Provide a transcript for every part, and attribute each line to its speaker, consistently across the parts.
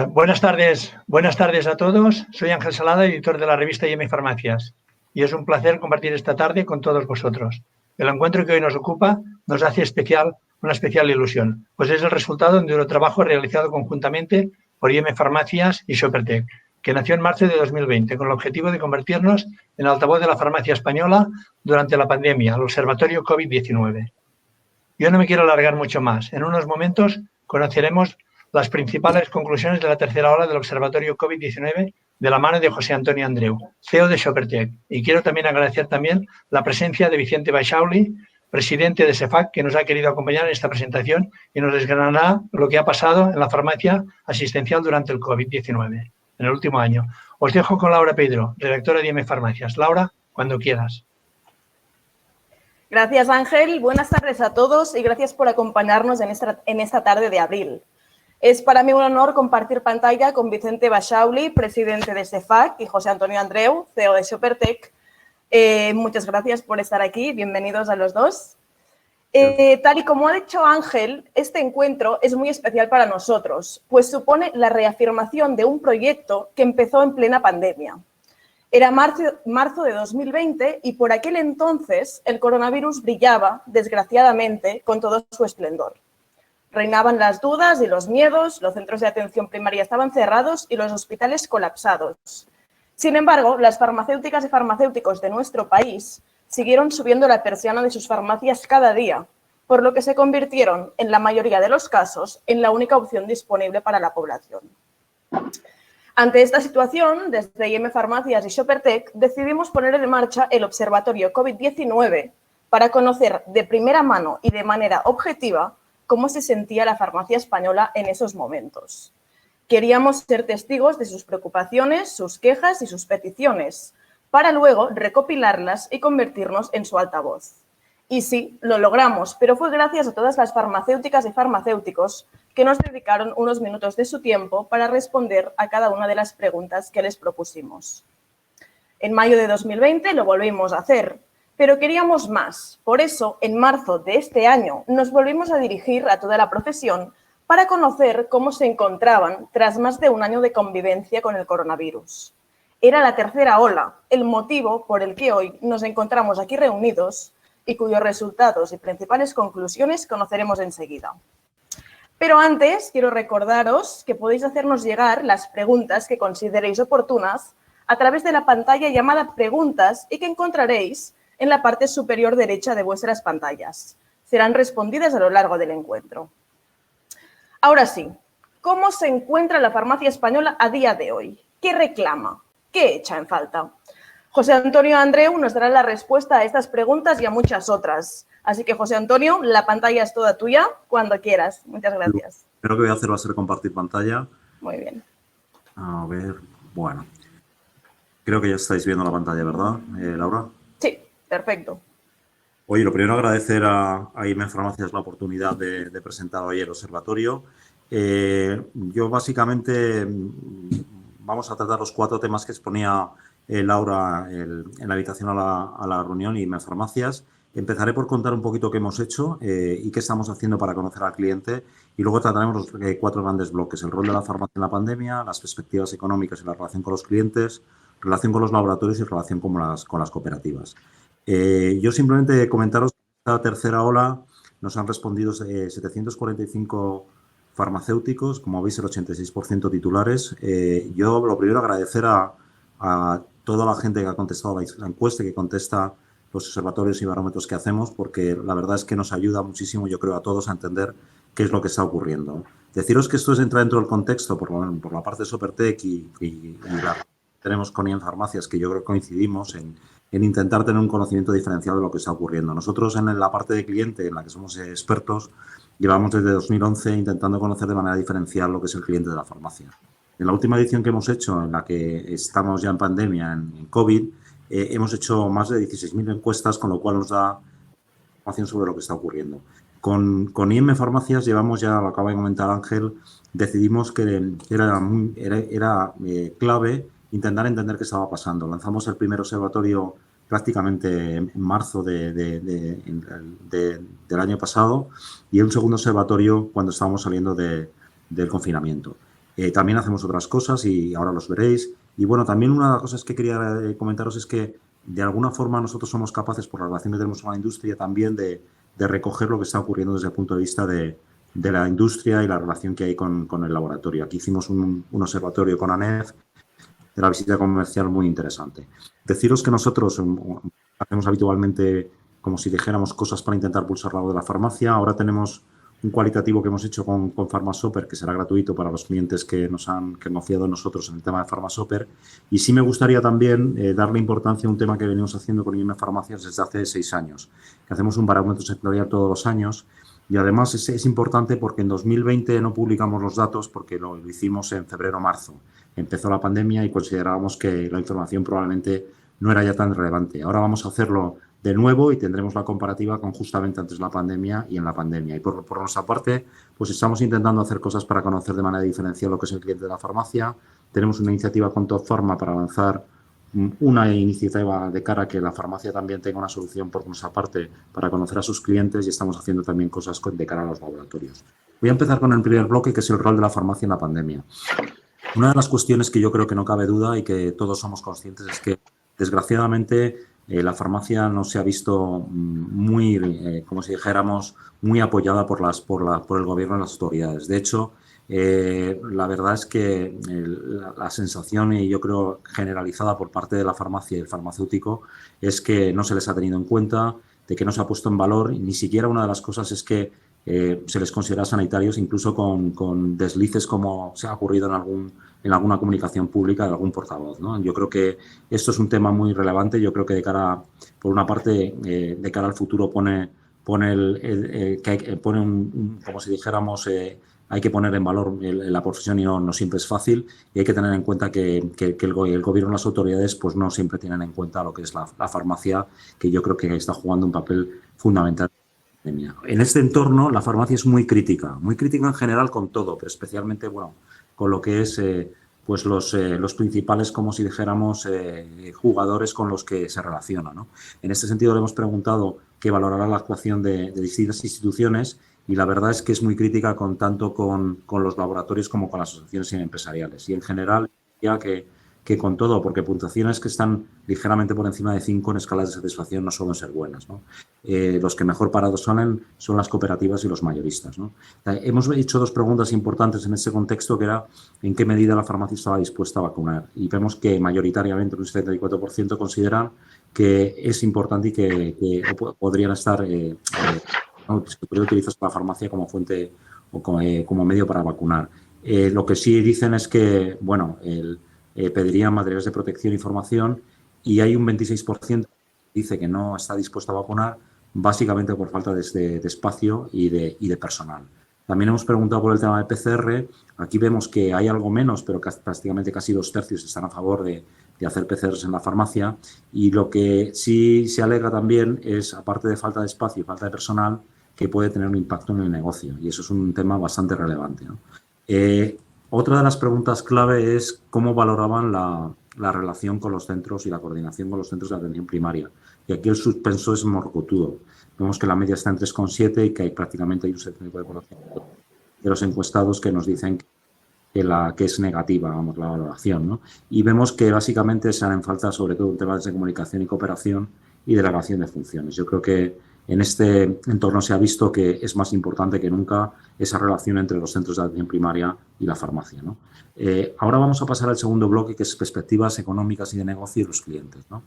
Speaker 1: Buenas tardes a todos. Soy Ángel Salada, editor de la revista IM Farmacias, y es un placer compartir esta tarde con todos vosotros. El encuentro que hoy nos ocupa nos hace una especial ilusión, pues es el resultado de un duro trabajo realizado conjuntamente por IM Farmacias y Shoppertech, que nació en marzo de 2020 con el objetivo de convertirnos en altavoz de la farmacia española durante la pandemia, el observatorio COVID-19. Yo no me quiero alargar mucho más. En unos momentos conoceremos las principales conclusiones de la tercera ola del Observatorio COVID-19 de la mano de José Antonio Andreu, CEO de Shoppertech. Y quiero también agradecer la presencia de Vicente Baixauli, presidente de SEFAC, que nos ha querido acompañar en esta presentación y nos desgranará lo que ha pasado en la farmacia asistencial durante el COVID-19, en el último año. Os dejo con Laura Pedro, redactora de IM Farmacias. Laura, cuando quieras.
Speaker 2: Gracias, Ángel. Buenas tardes a todos y gracias por acompañarnos en esta tarde de abril. Es para mí un honor compartir pantalla con Vicente Baixauli, presidente de SEFAC, y José Antonio Andreu, CEO de Shoppertech. Muchas gracias por estar aquí. Bienvenidos a los dos. Tal y como ha dicho Ángel, este encuentro es muy especial para nosotros, pues supone la reafirmación de un proyecto que empezó en plena pandemia. Era marzo de 2020 y por aquel entonces el coronavirus brillaba, desgraciadamente, con todo su esplendor. Reinaban las dudas y los miedos, los centros de atención primaria estaban cerrados y los hospitales colapsados. Sin embargo, las farmacéuticas y farmacéuticos de nuestro país siguieron subiendo la persiana de sus farmacias cada día, por lo que se convirtieron, en la mayoría de los casos, en la única opción disponible para la población. Ante esta situación, desde IM Farmacias y Shoppertech decidimos poner en marcha el Observatorio COVID-19 para conocer de primera mano y de manera objetiva cómo se sentía la farmacia española en esos momentos. Queríamos ser testigos de sus preocupaciones, sus quejas y sus peticiones, para luego recopilarlas y convertirnos en su altavoz. Y sí, lo logramos, pero fue gracias a todas las farmacéuticas y farmacéuticos que nos dedicaron unos minutos de su tiempo para responder a cada una de las preguntas que les propusimos. En mayo de 2020 lo volvimos a hacer, pero queríamos más. Por eso, en marzo de este año, nos volvimos a dirigir a toda la profesión para conocer cómo se encontraban tras más de un año de convivencia con el coronavirus. Era la tercera ola, el motivo por el que hoy nos encontramos aquí reunidos y cuyos resultados y principales conclusiones conoceremos enseguida. Pero antes, quiero recordaros que podéis hacernos llegar las preguntas que consideréis oportunas a través de la pantalla llamada Preguntas y que encontraréis en la parte superior derecha de vuestras pantallas. Serán respondidas a lo largo del encuentro. Ahora sí, ¿cómo se encuentra la farmacia española a día de hoy? ¿Qué reclama? ¿Qué echa en falta? José Antonio Andreu nos dará la respuesta a estas preguntas y a muchas otras. Así que, José Antonio, la pantalla es toda tuya cuando quieras. Muchas gracias.
Speaker 3: Lo primero que voy a hacer va a ser compartir pantalla.
Speaker 2: Muy bien.
Speaker 3: A ver, bueno. Creo que ya estáis viendo la pantalla, ¿verdad, Laura?
Speaker 2: Sí, perfecto.
Speaker 3: Oye, lo primero agradecer a IM Farmacias la oportunidad de presentar hoy el observatorio. Yo básicamente vamos a tratar los 4 temas que exponía Laura en la invitación a la reunión IM Farmacias. Empezaré por contar un poquito qué hemos hecho y qué estamos haciendo para conocer al cliente y luego trataremos los 4 grandes bloques, el rol de la farmacia en la pandemia, las perspectivas económicas y la relación con los clientes, relación con los laboratorios y relación con las cooperativas. Yo simplemente comentaros que en esta tercera ola nos han respondido 745 farmacéuticos, como veis el 86% titulares. Yo lo primero agradecer a toda la gente que ha contestado la encuesta, que contesta los observatorios y barómetros que hacemos, porque la verdad es que nos ayuda muchísimo, yo creo, a todos a entender qué es lo que está ocurriendo. Deciros que esto entra dentro del contexto por la parte de Shoppertech y la tenemos con IM Farmacias, que yo creo que coincidimos en intentar tener un conocimiento diferencial de lo que está ocurriendo. Nosotros en la parte de cliente, en la que somos expertos, llevamos desde 2011 intentando conocer de manera diferencial lo que es el cliente de la farmacia. En la última edición que hemos hecho, en la que estamos ya en pandemia, en COVID, hemos hecho más de 16.000 encuestas, con lo cual nos da información sobre lo que está ocurriendo. Con IM Farmacias llevamos ya, lo acaba de comentar Ángel, decidimos que era clave intentar entender qué estaba pasando. Lanzamos el primer observatorio prácticamente en marzo del año pasado, y un segundo observatorio cuando estábamos saliendo del confinamiento. También hacemos otras cosas y ahora los veréis. Y bueno, también una de las cosas que quería comentaros es que de alguna forma nosotros somos capaces, por la relación que tenemos con la industria, también de recoger lo que está ocurriendo desde el punto de vista de la industria y la relación que hay con el laboratorio. Aquí hicimos un observatorio con ANEF de la visita comercial muy interesante. Deciros que nosotros hacemos habitualmente como si dijéramos cosas para intentar pulsar la voz de la farmacia. Ahora tenemos un cualitativo que hemos hecho con Pharmasoper, que será gratuito para los clientes que han confiado en nosotros en el tema de Pharmasoper. Y sí me gustaría también darle importancia a un tema que venimos haciendo con IM Farmacias desde hace 6 años, que hacemos un barómetro sectorial todos los años. Y además es importante porque en 2020 no publicamos los datos porque lo hicimos en febrero-marzo. Empezó la pandemia y considerábamos que la información probablemente no era ya tan relevante. Ahora vamos a hacerlo de nuevo y tendremos la comparativa con justamente antes de la pandemia y en la pandemia. Y por nuestra parte, pues estamos intentando hacer cosas para conocer de manera diferencial lo que es el cliente de la farmacia. Tenemos una iniciativa con Top Pharma para lanzar una iniciativa de cara a que la farmacia también tenga una solución por nuestra parte para conocer a sus clientes, y estamos haciendo también cosas de cara a los laboratorios. Voy a empezar con el primer bloque, que es el rol de la farmacia en la pandemia. Una de las cuestiones que yo creo que no cabe duda y que todos somos conscientes es que, desgraciadamente, la farmacia no se ha visto muy, como si dijéramos, muy apoyada por el gobierno y las autoridades. De hecho, la verdad es que la sensación, y yo creo generalizada por parte de la farmacia y el farmacéutico, es que no se les ha tenido en cuenta, de que no se ha puesto en valor, y ni siquiera una de las cosas es que se les considera sanitarios, incluso con deslices como se ha ocurrido en alguna comunicación pública de algún portavoz, ¿no? Yo creo que esto es un tema muy relevante. Yo creo que por una parte, de cara al futuro pone como si dijéramos, hay que poner en valor la profesión, y no siempre es fácil, y hay que tener en cuenta que el gobierno y las autoridades pues no siempre tienen en cuenta lo que es la farmacia, que yo creo que está jugando un papel fundamental. En este entorno, la farmacia es muy crítica en general con todo, pero especialmente, bueno, con lo que es pues los principales, como si dijéramos, jugadores con los que se relaciona, ¿no? En este sentido, le hemos preguntado qué valorará la actuación de distintas instituciones, y la verdad es que es muy crítica tanto con los laboratorios como con las asociaciones empresariales. Y en general, ya que con todo, porque puntuaciones que están ligeramente por encima de 5 en escalas de satisfacción no suelen ser buenas, ¿no? Los que mejor parados son las cooperativas y los mayoristas, ¿no? Hemos hecho 2 preguntas importantes en ese contexto, que era en qué medida la farmacia estaba dispuesta a vacunar. Y vemos que mayoritariamente un 74% consideran que es importante y que podrían estar, se podría utilizar la farmacia como fuente o como medio para vacunar. Lo que sí dicen es que, bueno, pedirían materiales de protección y formación, y hay un 26% que dice que no está dispuesto a vacunar, básicamente por falta de espacio y de personal. También hemos preguntado por el tema del PCR. Aquí vemos que hay algo menos, pero prácticamente casi 2/3 están a favor de hacer PCRs en la farmacia, y lo que sí se alega también es, aparte de falta de espacio y falta de personal, que puede tener un impacto en el negocio, y eso es un tema bastante relevante, ¿no? Otra de las preguntas clave es cómo valoraban la relación con los centros y la coordinación con los centros de atención primaria. Y aquí el suspenso es morrocotudo. Vemos que la media está en 3,7 y que prácticamente hay un 74% de los encuestados que nos dicen que es negativa, vamos, la valoración, ¿no? Y vemos que básicamente se hacen falta sobre todo en temas de comunicación y cooperación y delegación de funciones. Yo creo que en este entorno se ha visto que es más importante que nunca esa relación entre los centros de atención primaria y la farmacia, ¿no? Ahora vamos a pasar al segundo bloque, que es perspectivas económicas y de negocio y los clientes, ¿no?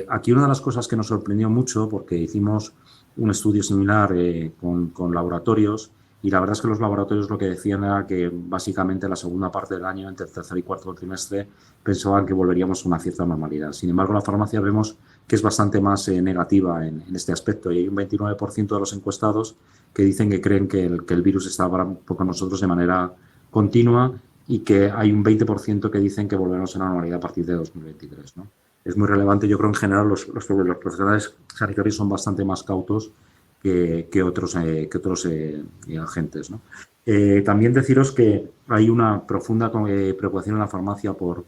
Speaker 3: Aquí una de las cosas que nos sorprendió mucho, porque hicimos un estudio similar con laboratorios, y la verdad es que los laboratorios lo que decían era que básicamente la segunda parte del año, entre el tercer y cuarto trimestre, pensaban que volveríamos a una cierta normalidad. Sin embargo, la farmacia vemos que es bastante más negativa en este aspecto, y hay un 29% de los encuestados que dicen que creen que el virus está ahora con nosotros de manera continua, y que hay un 20% que dicen que volveremos a la normalidad a partir de 2023, ¿no? Es muy relevante. Yo creo en general los profesionales sanitarios son bastante más cautos que otros agentes, ¿no? También deciros que hay una profunda preocupación en la farmacia por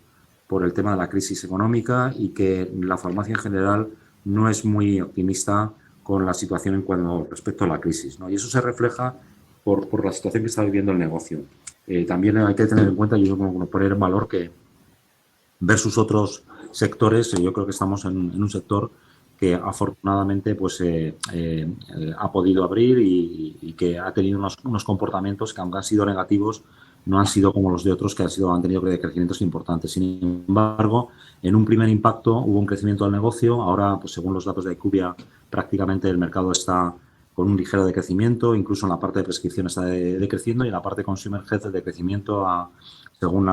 Speaker 3: por el tema de la crisis económica y que la farmacia en general no es muy optimista con la situación respecto a la crisis, ¿no? Y eso se refleja por la situación que está viviendo el negocio. También hay que tener en cuenta, yo como poner en valor que versus otros sectores, yo creo que estamos en un sector que afortunadamente pues, ha podido abrir y que ha tenido unos comportamientos que, aunque han sido negativos, no han sido como los de otros que han tenido crecimientos importantes. Sin embargo, en un primer impacto hubo un crecimiento del negocio. Ahora, pues, según los datos de IQVIA, prácticamente el mercado está con un ligero decrecimiento. Incluso en la parte de prescripción está decreciendo y en la parte de consumer health el decrecimiento, según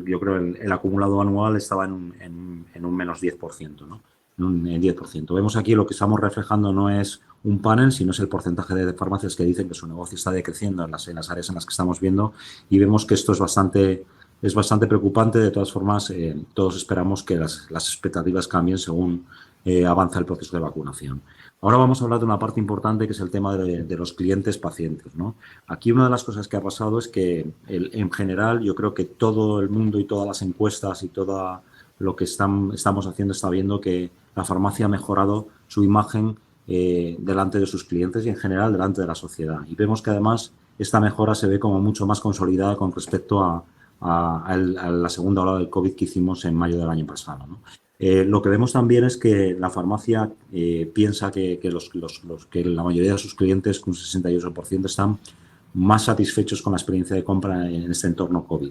Speaker 3: yo creo el acumulado anual, estaba en un menos 10%, ¿no? Un 10%. Vemos aquí lo que estamos reflejando no es un panel, sino es el porcentaje de farmacias que dicen que su negocio está decreciendo en las áreas en las que estamos viendo, y vemos que esto es bastante preocupante. De todas formas, todos esperamos que las expectativas cambien según avanza el proceso de vacunación. Ahora vamos a hablar de una parte importante, que es el tema de los clientes pacientes, ¿no? Aquí una de las cosas que ha pasado es que en general yo creo que todo el mundo y todas las encuestas y todo lo que estamos haciendo está viendo que la farmacia ha mejorado su imagen delante de sus clientes y en general delante de la sociedad. Y vemos que además esta mejora se ve como mucho más consolidada con respecto a la segunda ola del COVID que hicimos en mayo del año pasado, ¿no? Lo que vemos también es que la farmacia piensa que la mayoría de sus clientes, con un 68%, están más satisfechos con la experiencia de compra en este entorno COVID.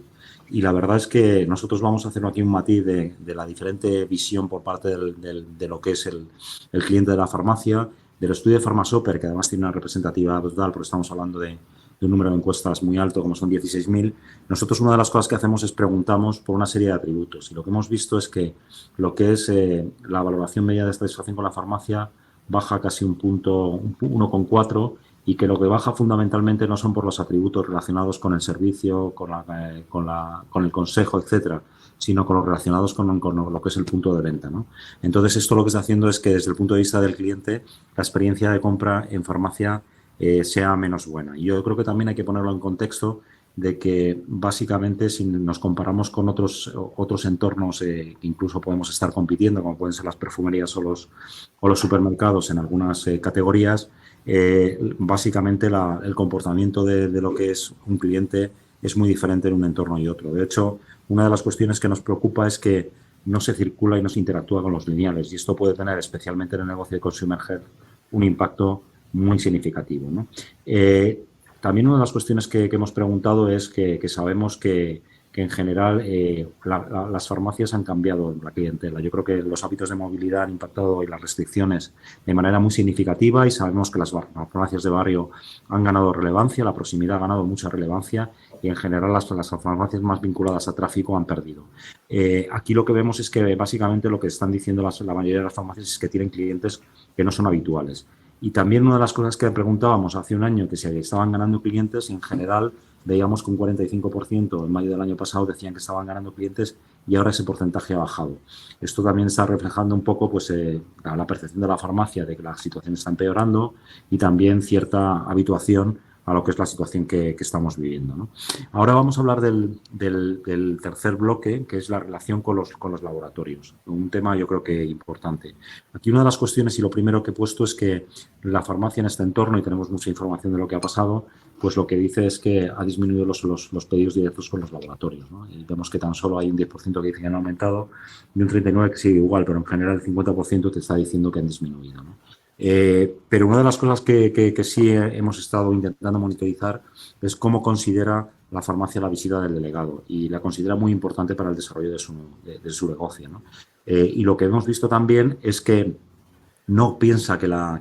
Speaker 3: Y la verdad es que nosotros vamos a hacer aquí un matiz de la diferente visión por parte de lo que es el cliente de la farmacia, del estudio de Pharmasoper, que además tiene una representatividad brutal, porque estamos hablando de un número de encuestas muy alto, como son 16.000. Nosotros una de las cosas que hacemos es preguntamos por una serie de atributos, y lo que hemos visto es que lo que es la valoración media de satisfacción con la farmacia baja casi un punto, 1,4, y que lo que baja fundamentalmente no son por los atributos relacionados con el servicio, con el consejo, etcétera, sino con los relacionados con lo que es el punto de venta, ¿no? Entonces, esto lo que está haciendo es que, desde el punto de vista del cliente, la experiencia de compra en farmacia sea menos buena. Y yo creo que también hay que ponerlo en contexto de que, básicamente, si nos comparamos con otros entornos que incluso podemos estar compitiendo, como pueden ser las perfumerías o los supermercados en algunas categorías, básicamente el comportamiento de lo que es un cliente es muy diferente en un entorno y otro. De hecho, una de las cuestiones que nos preocupa es que no se circula y no se interactúa con los lineales, y esto puede tener, especialmente en el negocio de consumer health, un impacto muy significativo, ¿no? También una de las cuestiones que hemos preguntado es que sabemos que en general las farmacias han cambiado la clientela. Yo creo que los hábitos de movilidad han impactado, y las restricciones, de manera muy significativa, y sabemos que las farmacias de barrio han ganado relevancia, la proximidad ha ganado mucha relevancia, y en general las farmacias más vinculadas a tráfico han perdido. Aquí lo que vemos es que, básicamente, lo que están diciendo la mayoría de las farmacias es que tienen clientes que no son habituales. Y también una de las cosas que preguntábamos hace un año, que si estaban ganando clientes, y en general veíamos que un 45% en mayo del año pasado decían que estaban ganando clientes, y ahora ese porcentaje ha bajado. Esto también está reflejando un poco, pues, la percepción de la farmacia de que la situación está empeorando, y también cierta habituación a lo que es la situación que estamos viviendo, ¿no? Ahora vamos a hablar del tercer bloque, que es la relación con los laboratorios. Un tema, yo creo que importante. Aquí una de las cuestiones, y lo primero que he puesto, es que la farmacia en este entorno, y tenemos mucha información de lo que ha pasado, pues lo que dice es que ha disminuido los pedidos directos con los laboratorios, ¿no? Y vemos que tan solo hay un 10% que dice que han aumentado, y un 39% que sigue igual, pero en general el 50% te está diciendo que han disminuido, ¿no? Pero una de las cosas que sí hemos estado intentando monitorizar es cómo considera la farmacia la visita del delegado, y la considera muy importante para el desarrollo de su negocio, ¿no? Y lo que hemos visto también es que no piensa que la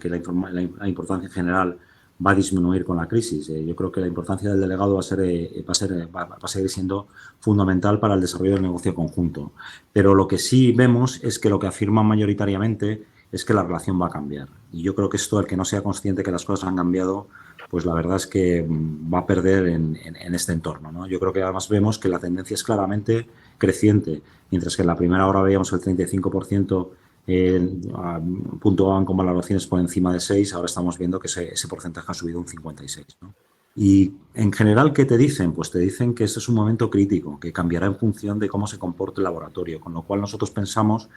Speaker 3: importancia en general va a disminuir con la crisis. Yo creo que la importancia del delegado va a seguir siendo fundamental para el desarrollo del negocio conjunto. Pero lo que sí vemos es que lo que afirman mayoritariamente es que la relación va a cambiar. Y yo creo que esto, el que no sea consciente que las cosas han cambiado, pues la verdad es que va a perder en este entorno, ¿no? Yo creo que además vemos que la tendencia es claramente creciente. Mientras que en la primera hora veíamos el 35% puntuaban con valoraciones por encima de 6, ahora estamos viendo que ese porcentaje ha subido un 56%, ¿no? Y en general, ¿qué te dicen? Pues te dicen que este es un momento crítico, que cambiará en función de cómo se comporte el laboratorio, con lo cual nosotros pensamos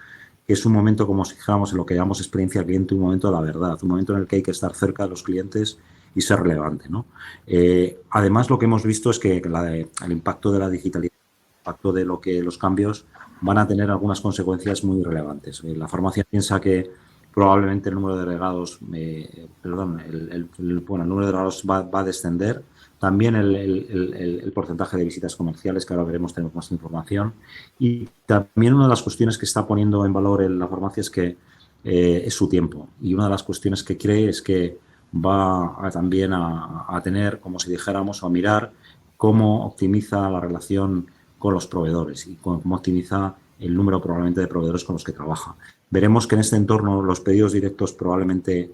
Speaker 3: que es un momento, como si dijéramos en lo que llamamos experiencia cliente, un momento de la verdad, un momento en el que hay que estar cerca de los clientes y ser relevante, ¿no? Además, lo que hemos visto es que el impacto de la digitalización, el impacto de lo que los cambios van a tener algunas consecuencias muy relevantes. La farmacia piensa que probablemente el número de delegados, el número de delegados va a descender. También el porcentaje de visitas comerciales, que ahora veremos, tenemos más información. Y también una de las cuestiones que está poniendo en valor en la farmacia es que es su tiempo. Y una de las cuestiones que cree es que va también a tener, como si dijéramos, o a mirar cómo optimiza la relación con los proveedores y cómo optimiza el número probablemente de proveedores con los que trabaja. Veremos que en este entorno los pedidos directos probablemente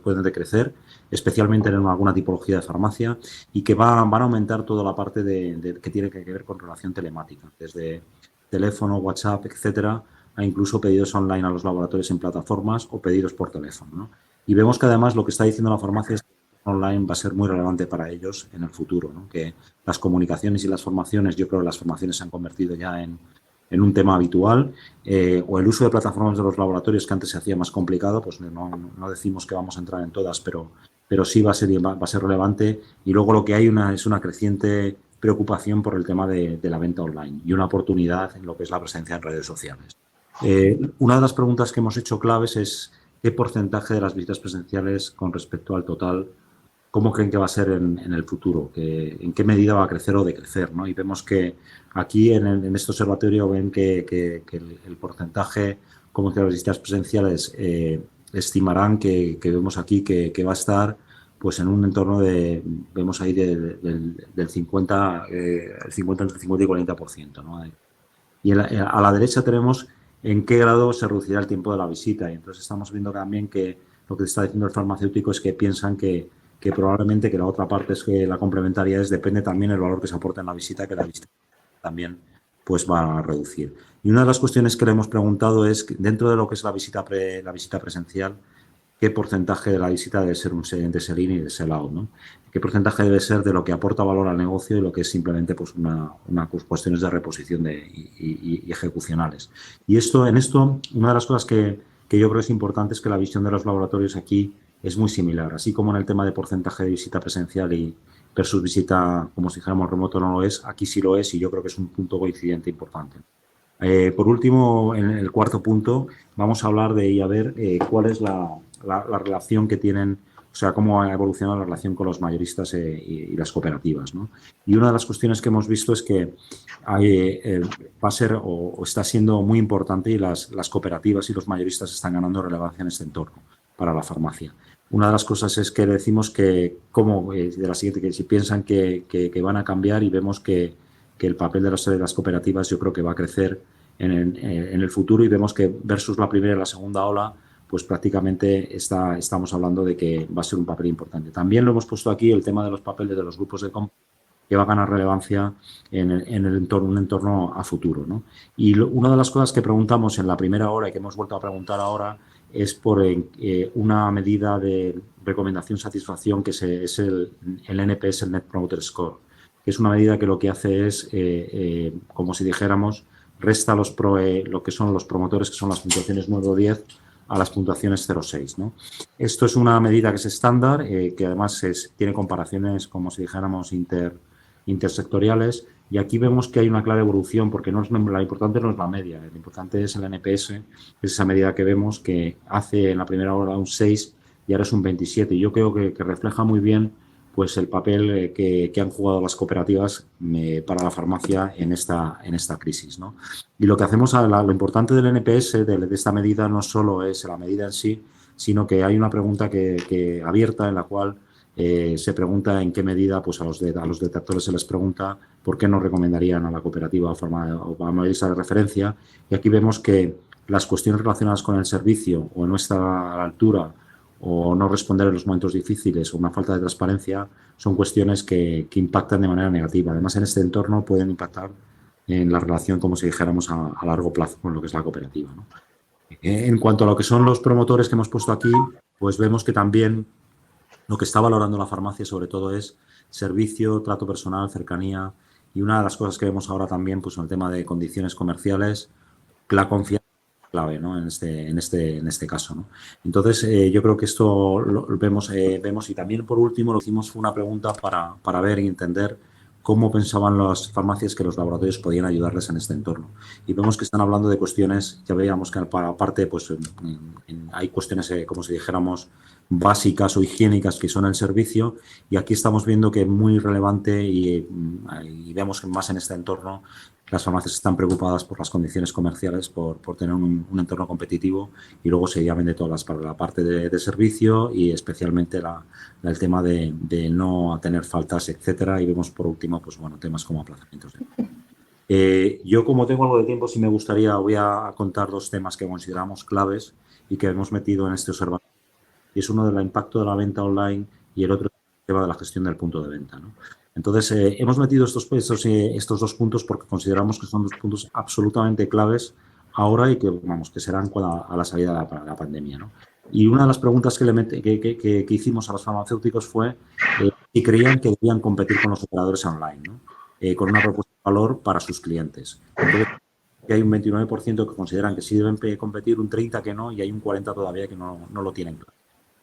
Speaker 3: pueden decrecer, especialmente en alguna tipología de farmacia, y que van a aumentar toda la parte que tiene que ver con relación telemática, desde teléfono, WhatsApp, etcétera, a incluso pedidos online a los laboratorios en plataformas o pedidos por teléfono, ¿no? Y vemos que además lo que está diciendo la farmacia es que online va a ser muy relevante para ellos en el futuro, ¿no? Que las comunicaciones y las formaciones, yo creo que las formaciones se han convertido ya en un tema habitual, o el uso de plataformas de los laboratorios, que antes se hacía más complicado, pues no decimos que vamos a entrar en todas, pero sí va a ser relevante. Y luego lo que hay es una creciente preocupación por el tema de la venta online y una oportunidad en lo que es la presencia en redes sociales. Una de las preguntas que hemos hecho claves es qué porcentaje de las visitas presenciales con respecto al total, cómo creen que va a ser en el futuro, en qué medida va a crecer o decrecer, ¿no? Y vemos que aquí en este observatorio ven que el porcentaje, como que las visitas presenciales estimarán que vemos aquí que va a estar pues en un entorno vemos ahí del 50, entre 50 y 40%, ¿no? Y a la derecha tenemos en qué grado se reducirá el tiempo de la visita. Y entonces estamos viendo también que lo que está diciendo el farmacéutico es que piensan que probablemente que la otra parte es que la complementaria depende también del valor que se aporta en la visita, que la visita también pues va a reducir. Y una de las cuestiones que le hemos preguntado es, dentro de lo que es la visita presencial, qué porcentaje de la visita debe ser un de sell-in y de sell-out, ¿no? Qué porcentaje debe ser de lo que aporta valor al negocio y lo que es simplemente pues cuestiones de reposición y ejecucionales. Y en esto, una de las cosas que yo creo es importante es que la visión de los laboratorios aquí es muy similar. Así como en el tema de porcentaje de visita presencial y versus visita, como si dijéramos remoto, no lo es, aquí sí lo es, y yo creo que es un punto coincidente importante. Por último, en el cuarto punto, vamos a hablar de ver cuál es la relación que tienen, o sea, cómo ha evolucionado la relación con los mayoristas y las cooperativas, ¿no? Y una de las cuestiones que hemos visto es que va a ser o está siendo muy importante, y las cooperativas y los mayoristas están ganando relevancia en este entorno para la farmacia. Una de las cosas es que decimos que si piensan que van a cambiar, y vemos que el papel de las cooperativas yo creo que va a crecer en el futuro, y vemos que versus la primera y la segunda ola, pues prácticamente estamos hablando de que va a ser un papel importante. También lo hemos puesto aquí, el tema de los papeles de los grupos de compra, que va a ganar relevancia en un entorno a futuro, ¿no? Y una de las cosas que preguntamos en la primera hora y que hemos vuelto a preguntar ahora es por una medida de recomendación-satisfacción que es el NPS, el Net Promoter Score, que es una medida que lo que hace es, como si dijéramos, resta lo que son los promotores, que son las puntuaciones 9 o 10, a las puntuaciones 0,6, ¿no? Esto es una medida que es estándar, que además tiene comparaciones, como si dijéramos, intersectoriales, y aquí vemos que hay una clara evolución, porque lo importante no es la media, lo importante es el NPS, que es esa medida que vemos que hace en la primera hora un 6 y ahora es un 27. Y yo creo que refleja muy bien pues el papel que han jugado las cooperativas para la farmacia en esta crisis, ¿no? Y lo que hacemos, lo importante del NPS, de esta medida, no solo es la medida en sí, sino que hay una pregunta abierta en la cual se pregunta en qué medida pues a los detractores se les pregunta por qué no recomendarían a la cooperativa o a mayorista de referencia. Y aquí vemos que las cuestiones relacionadas con el servicio o no estar a la altura o no responder en los momentos difíciles o una falta de transparencia son cuestiones que impactan de manera negativa. Además, en este entorno pueden impactar en la relación, como si dijéramos, a largo plazo con lo que es la cooperativa, ¿no? En cuanto a lo que son los promotores que hemos puesto aquí, pues vemos que también Lo que está valorando la farmacia sobre todo es servicio, trato personal, cercanía, y una de las cosas que vemos ahora también, pues en el tema de condiciones comerciales, la confianza es clave, ¿no? En este caso, ¿no? Entonces, yo creo que esto lo vemos, y también por último lo que hicimos fue una pregunta para ver y entender cómo pensaban las farmacias que los laboratorios podían ayudarles en este entorno. Y vemos que están hablando de cuestiones, ya veíamos que aparte pues, hay cuestiones, como si dijéramos, básicas o higiénicas que son el servicio, y aquí estamos viendo que es muy relevante y vemos que más en este entorno las farmacias están preocupadas por las condiciones comerciales, por tener un entorno competitivo, y luego se vende todas para la parte de servicio y especialmente el tema de no tener faltas, etcétera. Y vemos por último, pues bueno, temas como aplazamientos. Yo, como tengo algo de tiempo, sí me gustaría, voy a contar dos temas que consideramos claves y que hemos metido en este observatorio. Y es uno del impacto de la venta online y el otro el tema de la gestión del punto de venta, ¿no? Entonces, hemos metido estos dos puntos porque consideramos que son dos puntos absolutamente claves ahora y que, vamos, que serán a la salida de la pandemia, ¿no? Y una de las preguntas que hicimos a los farmacéuticos fue si creían que debían competir con los operadores online, ¿no? Con una propuesta de valor para sus clientes. Entonces, hay un 29% que consideran que sí deben competir, un 30% que no, y hay un 40% todavía que no lo tienen claro.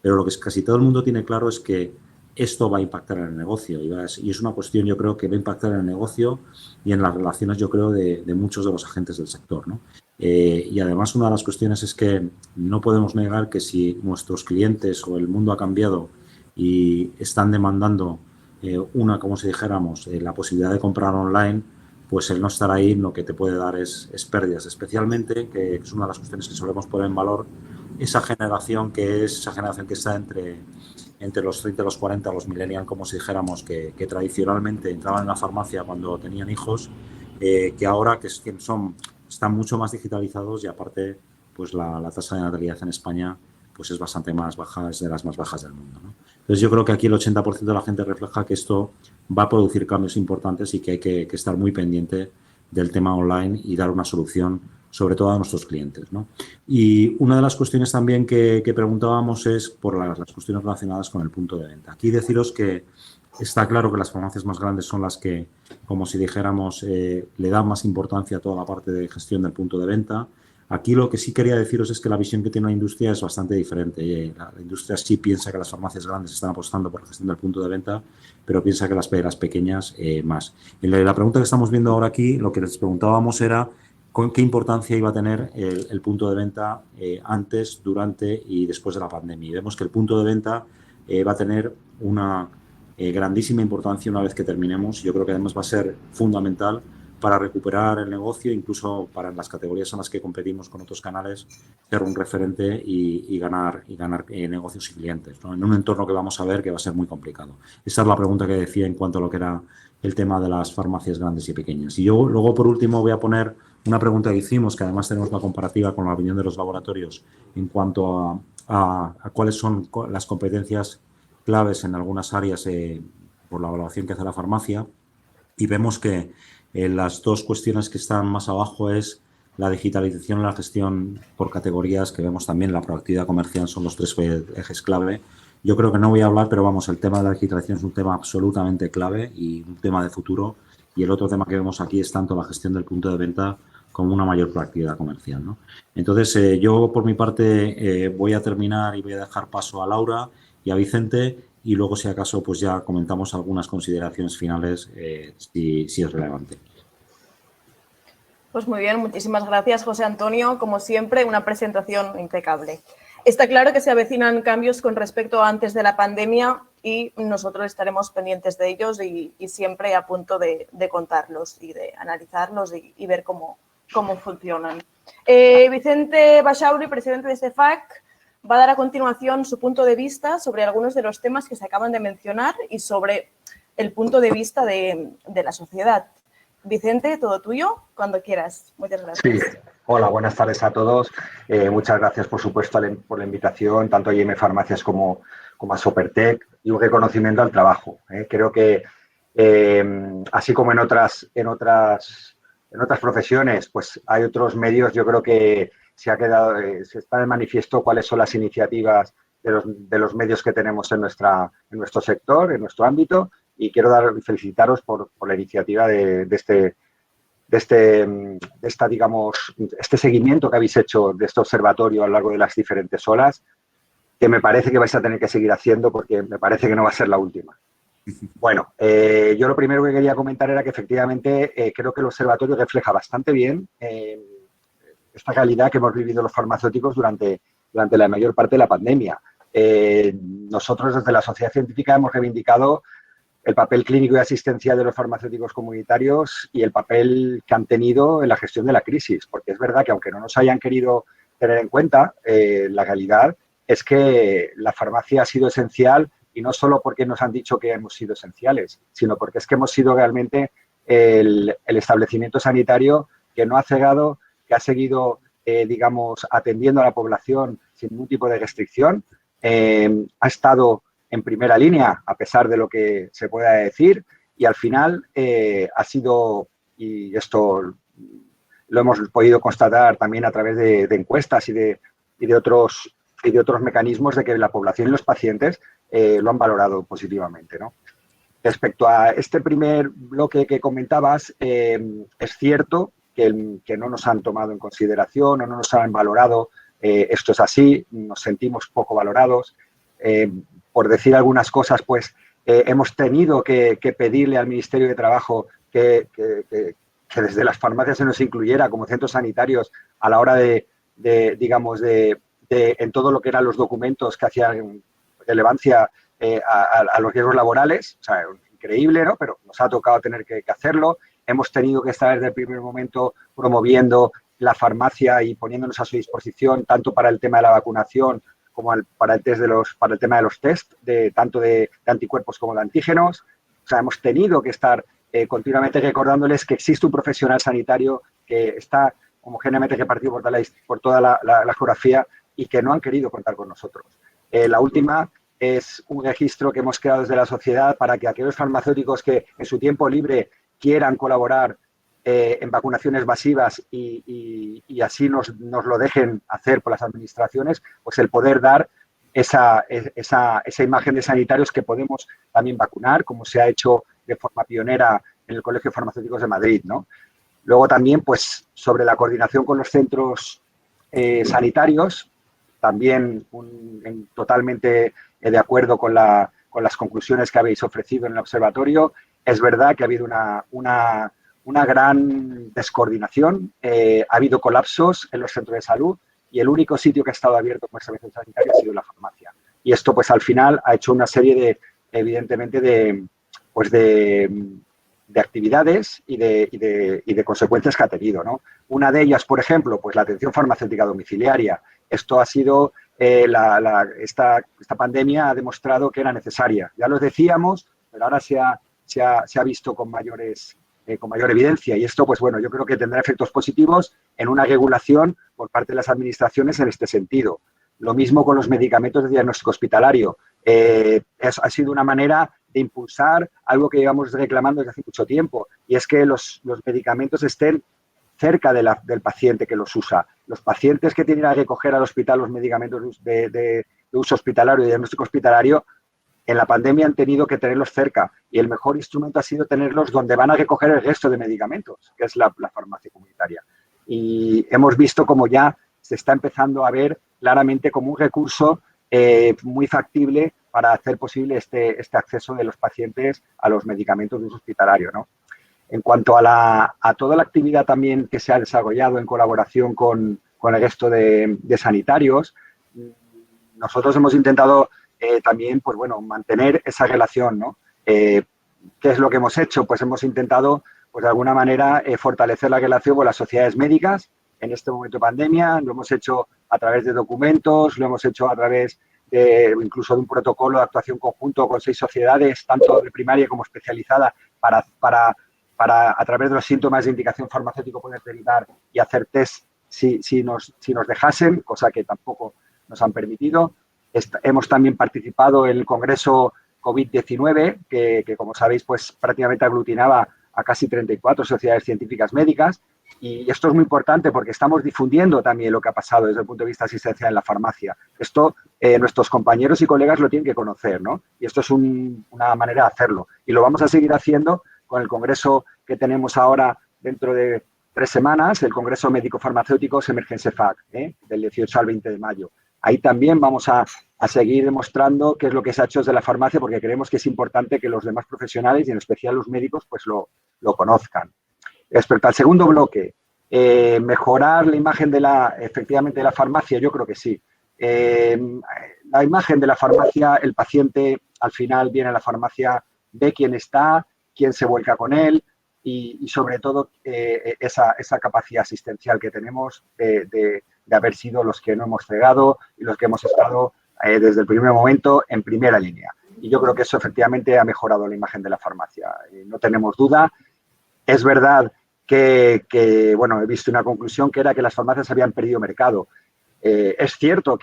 Speaker 3: Pero lo que casi todo el mundo tiene claro es que esto va a impactar en el negocio y es una cuestión, yo creo, que va a impactar en el negocio y en las relaciones, yo creo, de muchos de los agentes del sector, ¿no? Y además una de las cuestiones es que no podemos negar que si nuestros clientes o el mundo ha cambiado y están demandando como si dijéramos, la posibilidad de comprar online, pues el no estar ahí lo que te puede dar es pérdidas, especialmente, que es una de las cuestiones que solemos poner en valor, esa generación que está entre los 30 y los 40, los millennials, como si dijéramos, que tradicionalmente entraban en la farmacia cuando tenían hijos, que ahora están mucho más digitalizados y aparte pues la tasa de natalidad en España pues es bastante más baja, es de las más bajas del mundo, ¿no? Entonces yo creo que aquí el 80% de la gente refleja que esto va a producir cambios importantes y que hay que estar muy pendiente del tema online y dar una solución sobre todo a nuestros clientes, ¿no? Y una de las cuestiones también que preguntábamos es por las cuestiones relacionadas con el punto de venta. Aquí deciros que está claro que las farmacias más grandes son las que, como si dijéramos, le dan más importancia a toda la parte de gestión del punto de venta. Aquí lo que sí quería deciros es que la visión que tiene la industria es bastante diferente. La industria sí piensa que las farmacias grandes están apostando por la gestión del punto de venta, pero piensa que las pequeñas más. En la pregunta que estamos viendo ahora aquí, lo que les preguntábamos era qué importancia iba a tener el punto de venta antes, durante y después de la pandemia. Y vemos que el punto de venta va a tener una grandísima importancia una vez que terminemos. Yo creo que además va a ser fundamental para recuperar el negocio, incluso para las categorías en las que competimos con otros canales, ser un referente y ganar negocios y clientes, ¿no? En un entorno que vamos a ver que va a ser muy complicado. Esa es la pregunta que decía en cuanto a lo que era el tema de las farmacias grandes y pequeñas. Y yo luego, por último, voy a poner una pregunta que hicimos, que además tenemos la comparativa con la opinión de los laboratorios en cuanto a cuáles son las competencias claves en algunas áreas por la evaluación que hace la farmacia, y vemos que las dos cuestiones que están más abajo es la digitalización y la gestión por categorías, que vemos también la proactividad comercial, son los tres ejes clave. Yo creo que no voy a hablar, pero vamos, el tema de la digitalización es un tema absolutamente clave y un tema de futuro. Y el otro tema que vemos aquí es tanto la gestión del punto de venta como una mayor proactividad comercial, ¿no? Entonces, yo por mi parte voy a terminar y voy a dejar paso a Laura y a Vicente, y luego, si acaso, pues ya comentamos algunas consideraciones finales si es relevante.
Speaker 2: Pues muy bien, muchísimas gracias, José Antonio. Como siempre, una presentación impecable. Está claro que se avecinan cambios con respecto a antes de la pandemia y nosotros estaremos pendientes de ellos y siempre a punto de contarlos y de analizarlos y ver cómo funcionan. Vicente Basauri, presidente de CEFAC, va a dar a continuación su punto de vista sobre algunos de los temas que se acaban de mencionar y sobre el punto de vista de la sociedad. Vicente, todo tuyo, cuando quieras. Muchas gracias.
Speaker 4: Sí. Hola, buenas tardes a todos. Muchas gracias, por supuesto, por la invitación, tanto a IM Farmacias como a Sopertec, y un reconocimiento al trabajo. Creo que, así como en otras profesiones, pues hay otros medios. Yo creo que se está de manifiesto cuáles son las iniciativas de los medios que tenemos en nuestro sector, en nuestro ámbito, y quiero felicitaros por la iniciativa de este seguimiento que habéis hecho de este observatorio a lo largo de las diferentes olas, que me parece que vais a tener que seguir haciendo porque me parece que no va a ser la última. Bueno, yo lo primero que quería comentar era que efectivamente creo que el observatorio refleja bastante bien esta realidad que hemos vivido los farmacéuticos durante la mayor parte de la pandemia. Nosotros desde la Sociedad Científica hemos reivindicado el papel clínico y asistencial de los farmacéuticos comunitarios y el papel que han tenido en la gestión de la crisis, porque es verdad que aunque no nos hayan querido tener en cuenta, la realidad es que la farmacia ha sido esencial, y no solo porque nos han dicho que hemos sido esenciales, sino porque es que hemos sido realmente el establecimiento sanitario que no ha cegado, que ha seguido, digamos, atendiendo a la población sin ningún tipo de restricción, ha estado en primera línea, a pesar de lo que se pueda decir, y al final ha sido, y esto lo hemos podido constatar también a través de encuestas y de otros mecanismos, de que la población y los pacientes lo han valorado positivamente, ¿no? Respecto a este primer bloque que comentabas, es cierto que no nos han tomado en consideración o no nos han valorado. Esto es así, nos sentimos poco valorados. Por decir algunas cosas, pues hemos tenido que pedirle al Ministerio de Trabajo que desde las farmacias se nos incluyera como centros sanitarios a la hora en todo lo que eran los documentos que hacían relevancia a los riesgos laborales. O sea, increíble, ¿no? Pero nos ha tocado tener que hacerlo. Hemos tenido que estar desde el primer momento promoviendo la farmacia y poniéndonos a su disposición tanto para el tema de la vacunación como para el tema de los test, tanto de anticuerpos como de antígenos. O sea, hemos tenido que estar continuamente recordándoles que existe un profesional sanitario que está homogéneamente repartido por toda la geografía y que no han querido contar con nosotros. La última es un registro que hemos creado desde la sociedad para que aquellos farmacéuticos que en su tiempo libre quieran colaborar en vacunaciones masivas y así nos lo dejen hacer por las administraciones, pues el poder dar esa imagen de sanitarios que podemos también vacunar, como se ha hecho de forma pionera en el Colegio de Farmacéuticos de Madrid, ¿no? Luego también, pues, sobre la coordinación con los centros sanitarios, también totalmente de acuerdo con las conclusiones que habéis ofrecido en el observatorio. Es verdad que ha habido una gran descoordinación, ha habido colapsos en los centros de salud y el único sitio que ha estado abierto con servicios sanitarios ha sido la farmacia. Y esto, pues, al final ha hecho una serie evidentemente, de actividades y de consecuencias que ha tenido, ¿no? Una de ellas, por ejemplo, pues la atención farmacéutica domiciliaria. Esto ha sido, esta pandemia ha demostrado que era necesaria. Ya lo decíamos, pero ahora se ha visto con mayor evidencia, y esto, pues bueno, yo creo que tendrá efectos positivos en una regulación por parte de las administraciones en este sentido. Lo mismo con los medicamentos de diagnóstico hospitalario. Ha sido una manera de impulsar algo que llevamos reclamando desde hace mucho tiempo, y es que los medicamentos estén cerca del paciente que los usa. Los pacientes que tienen que recoger al hospital los medicamentos de uso hospitalario y diagnóstico hospitalario, en la pandemia han tenido que tenerlos cerca, y el mejor instrumento ha sido tenerlos donde van a recoger el resto de medicamentos, que es la farmacia comunitaria. Y hemos visto como ya se está empezando a ver claramente como un recurso muy factible para hacer posible este acceso de los pacientes a los medicamentos de uso hospitalario, ¿no? En cuanto a toda la actividad también que se ha desarrollado en colaboración con el resto de sanitarios, nosotros hemos intentado también, pues bueno, mantener esa relación, ¿no? ¿Qué es lo que hemos hecho? Pues hemos intentado, pues de alguna manera, fortalecer la relación con las sociedades médicas en este momento de pandemia. Lo hemos hecho a través de documentos, lo hemos hecho a través incluso de un protocolo de actuación conjunto con 6 sociedades, tanto de primaria como especializada, para a través de los síntomas de indicación farmacéutico poder derivar y hacer test si nos dejasen, cosa que tampoco nos han permitido. Hemos también participado en el Congreso COVID-19, que como sabéis, pues prácticamente aglutinaba a casi 34 sociedades científicas médicas, Y esto es muy importante porque estamos difundiendo también lo que ha pasado desde el punto de vista asistencial en la farmacia. Esto nuestros compañeros y colegas lo tienen que conocer, ¿no? Y esto es una manera de hacerlo. Y lo vamos a seguir haciendo con el congreso que tenemos ahora dentro de 3 semanas, el Congreso Médico-Farmacéuticos Emergence FAC, del 18 al 20 de mayo. Ahí también vamos a seguir demostrando qué es lo que se ha hecho desde la farmacia, porque creemos que es importante que los demás profesionales, y en especial los médicos, pues lo conozcan. Respecto al segundo bloque, mejorar la imagen efectivamente de la farmacia, yo creo que sí. La imagen de la farmacia, el paciente al final viene a la farmacia, ve quién está, quién se vuelca con él y sobre todo esa capacidad asistencial que tenemos de haber sido los que no hemos cegado y los que hemos estado desde el primer momento en primera línea. Y yo creo que eso efectivamente ha mejorado la imagen de la farmacia. No tenemos duda. Es verdad que, bueno, he visto una conclusión que era que las farmacias habían perdido mercado. Es cierto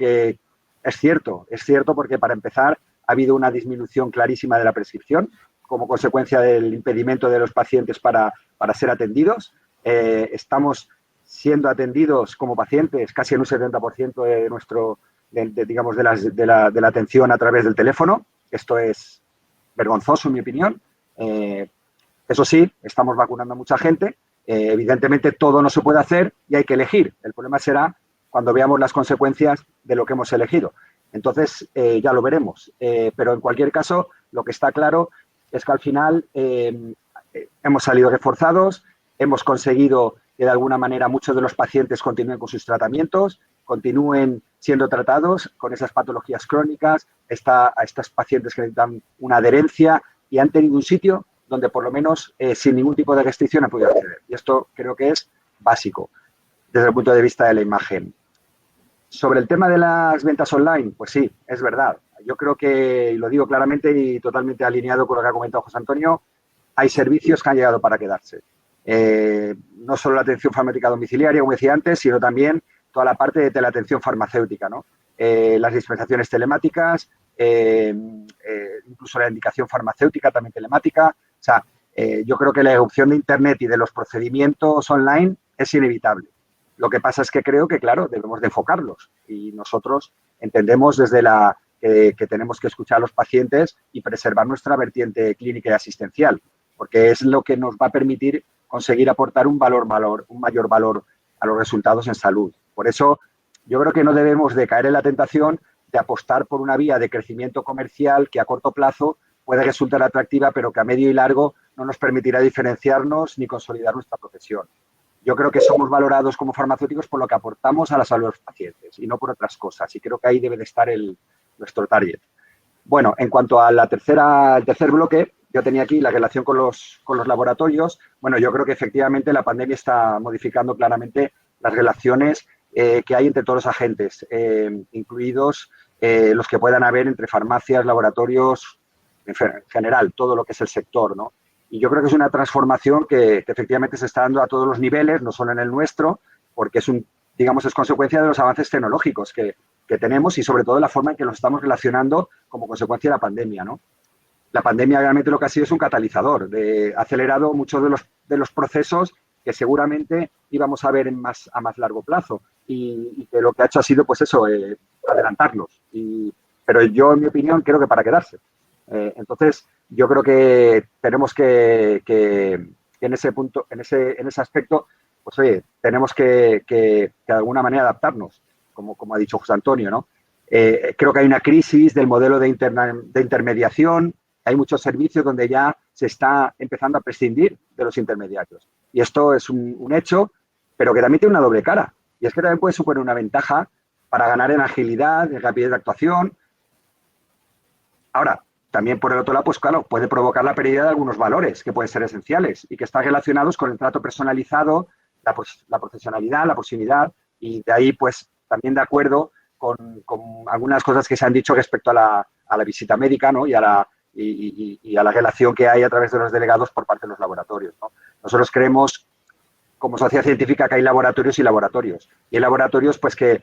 Speaker 4: porque para empezar ha habido una disminución clarísima de la prescripción como consecuencia del impedimento de los pacientes para ser atendidos. Estamos siendo atendidos como pacientes casi en un 70% de nuestro, digamos, de la atención a través del teléfono. Esto es vergonzoso, en mi opinión. Eso sí, estamos vacunando a mucha gente. Evidentemente, todo no se puede hacer y hay que elegir. El problema será cuando veamos las consecuencias de lo que hemos elegido. Entonces, ya lo veremos. Pero en cualquier caso, lo que está claro es que al final hemos salido reforzados, hemos conseguido que de alguna manera muchos de los pacientes continúen con sus tratamientos, continúen siendo tratados con esas patologías crónicas, a estos pacientes que necesitan una adherencia y han tenido un sitio donde por lo menos sin ningún tipo de restricción han podido acceder. Y esto creo que es básico desde el punto de vista de la imagen. Sobre el tema de las ventas online, pues sí, es verdad. Yo creo que, y lo digo claramente y totalmente alineado con lo que ha comentado José Antonio, hay servicios que han llegado para quedarse. No solo la atención farmacéutica domiciliaria, como decía antes, sino también toda la parte de teleatención farmacéutica, ¿no? Las dispensaciones telemáticas, incluso la indicación farmacéutica también telemática. O sea, yo creo que la irrupción de Internet y de los procedimientos online es inevitable. Lo que pasa es que creo que, claro, debemos de enfocarlos y nosotros entendemos desde que tenemos que escuchar a los pacientes y preservar nuestra vertiente clínica y asistencial, porque es lo que nos va a permitir conseguir aportar un mayor valor a los resultados en salud. Por eso, yo creo que no debemos de caer en la tentación de apostar por una vía de crecimiento comercial que a corto plazo puede resultar atractiva, pero que a medio y largo no nos permitirá diferenciarnos ni consolidar nuestra profesión. Yo creo que somos valorados como farmacéuticos por lo que aportamos a la salud de los pacientes y no por otras cosas. Y creo que ahí debe de estar nuestro target. Bueno, en cuanto al tercer bloque, yo tenía aquí la relación con los laboratorios. Bueno, yo creo que efectivamente la pandemia está modificando claramente las relaciones que hay entre todos los agentes, incluidos los que puedan haber entre farmacias, laboratorios, en general, todo lo que es el sector, ¿no? Y yo creo que es una transformación que efectivamente se está dando a todos los niveles, no solo en el nuestro, porque es consecuencia de los avances tecnológicos que tenemos y sobre todo la forma en que nos estamos relacionando como consecuencia de la pandemia, ¿no? La pandemia realmente lo que ha sido es un catalizador, ha acelerado muchos de los procesos que seguramente íbamos a ver a más largo plazo y que lo que ha hecho ha sido, pues eso, adelantarlos. Pero yo, en mi opinión, creo que para quedarse. Entonces, yo creo que tenemos que en ese punto, en ese aspecto, pues oye, tenemos que de alguna manera adaptarnos, como ha dicho José Antonio, ¿no? Creo que hay una crisis del modelo de intermediación, hay muchos servicios donde ya se está empezando a prescindir de los intermediarios. Y esto es un hecho, pero que también tiene una doble cara. Y es que también puede suponer una ventaja para ganar en agilidad, en rapidez de actuación. Ahora, también por el otro lado, pues claro, puede provocar la pérdida de algunos valores que pueden ser esenciales y que están relacionados con el trato personalizado, la profesionalidad, la proximidad y de ahí, pues, también de acuerdo con algunas cosas que se han dicho respecto a la visita médica, ¿no? y a la relación que hay a través de los delegados por parte de los laboratorios, ¿no? Nosotros creemos, como sociedad científica, que hay laboratorios y laboratorios. Y hay laboratorios, pues, que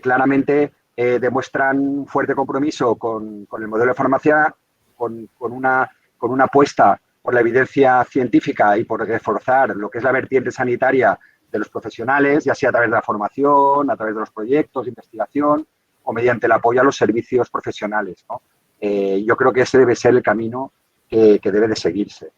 Speaker 4: claramente demuestran un fuerte compromiso con el modelo de farmacia, con una apuesta por la evidencia científica y por reforzar lo que es la vertiente sanitaria los profesionales, ya sea a través de la formación, a través de los proyectos de investigación o mediante el apoyo a los servicios profesionales, ¿no? Yo creo que ese debe ser el camino que debe de seguirse.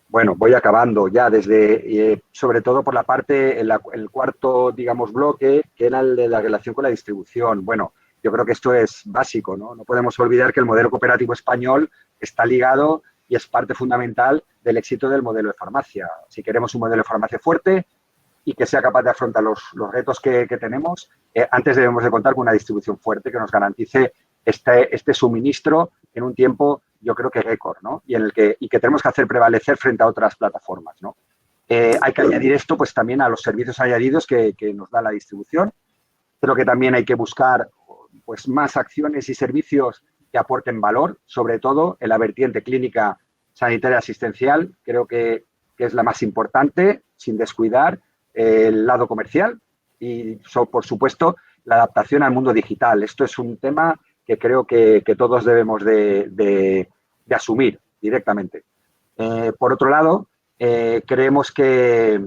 Speaker 4: Bueno, voy acabando ya desde, sobre todo por la parte, el cuarto, digamos, bloque, que era el de la relación con la distribución. Bueno, yo creo que esto es básico, ¿no? No podemos olvidar que el modelo cooperativo español está ligado y es parte fundamental del éxito del modelo de farmacia. Si queremos un modelo de farmacia fuerte y que sea capaz de afrontar los retos que tenemos, antes debemos de contar con una distribución fuerte que nos garantice este suministro en un tiempo, yo creo que récord, ¿no? Y que tenemos que hacer prevalecer frente a otras plataformas, ¿no? Hay que añadir esto, pues, también a los servicios añadidos que nos da la distribución. Creo que también hay que buscar, pues, más acciones y servicios que aporten valor, sobre todo en la vertiente clínica sanitaria asistencial. Creo que es la más importante, sin descuidar el lado comercial y, por supuesto, la adaptación al mundo digital. Esto es un tema que creo que todos debemos de asumir directamente. Por otro lado, creemos que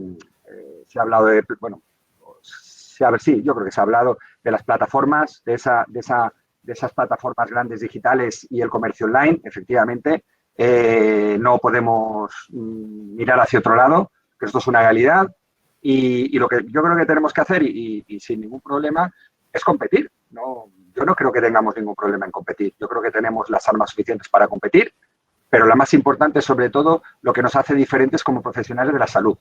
Speaker 4: se ha hablado de, bueno, sí, yo creo que se ha hablado de las plataformas, de esas plataformas grandes digitales y el comercio online. Efectivamente, no podemos mirar hacia otro lado, que esto es una realidad. Y lo que yo creo que tenemos que hacer, y sin ningún problema, es competir. Yo no creo que tengamos ningún problema en competir. Yo creo que tenemos las armas suficientes para competir, pero la más importante es, sobre todo, lo que nos hace diferentes como profesionales de la salud.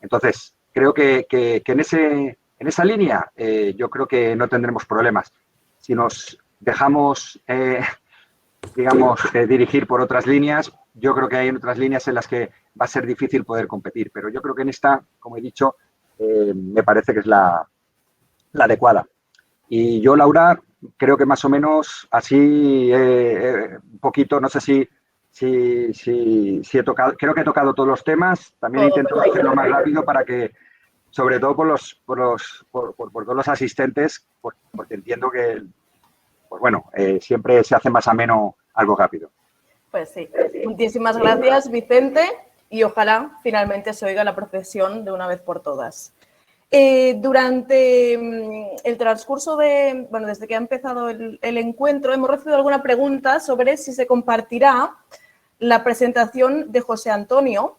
Speaker 4: Entonces, creo que en esa línea yo creo que no tendremos problemas. Si nos dejamos, digamos, dirigir por otras líneas, yo creo que hay otras líneas en las que va a ser difícil poder competir. Pero yo creo que en esta, como he dicho, me parece que es la adecuada. Y yo, Laura, creo que más o menos así, un poquito, no sé si he tocado, creo que he tocado todos los temas. También intento hacerlo más rápido para que, sobre todo por todos los asistentes, porque entiendo que, pues bueno, siempre se hace más ameno algo rápido.
Speaker 2: Pues sí. Muchísimas gracias, Vicente, y ojalá finalmente se oiga la profesión de una vez por todas. Durante el transcurso desde que ha empezado el encuentro, hemos recibido alguna pregunta sobre si se compartirá la presentación de José Antonio.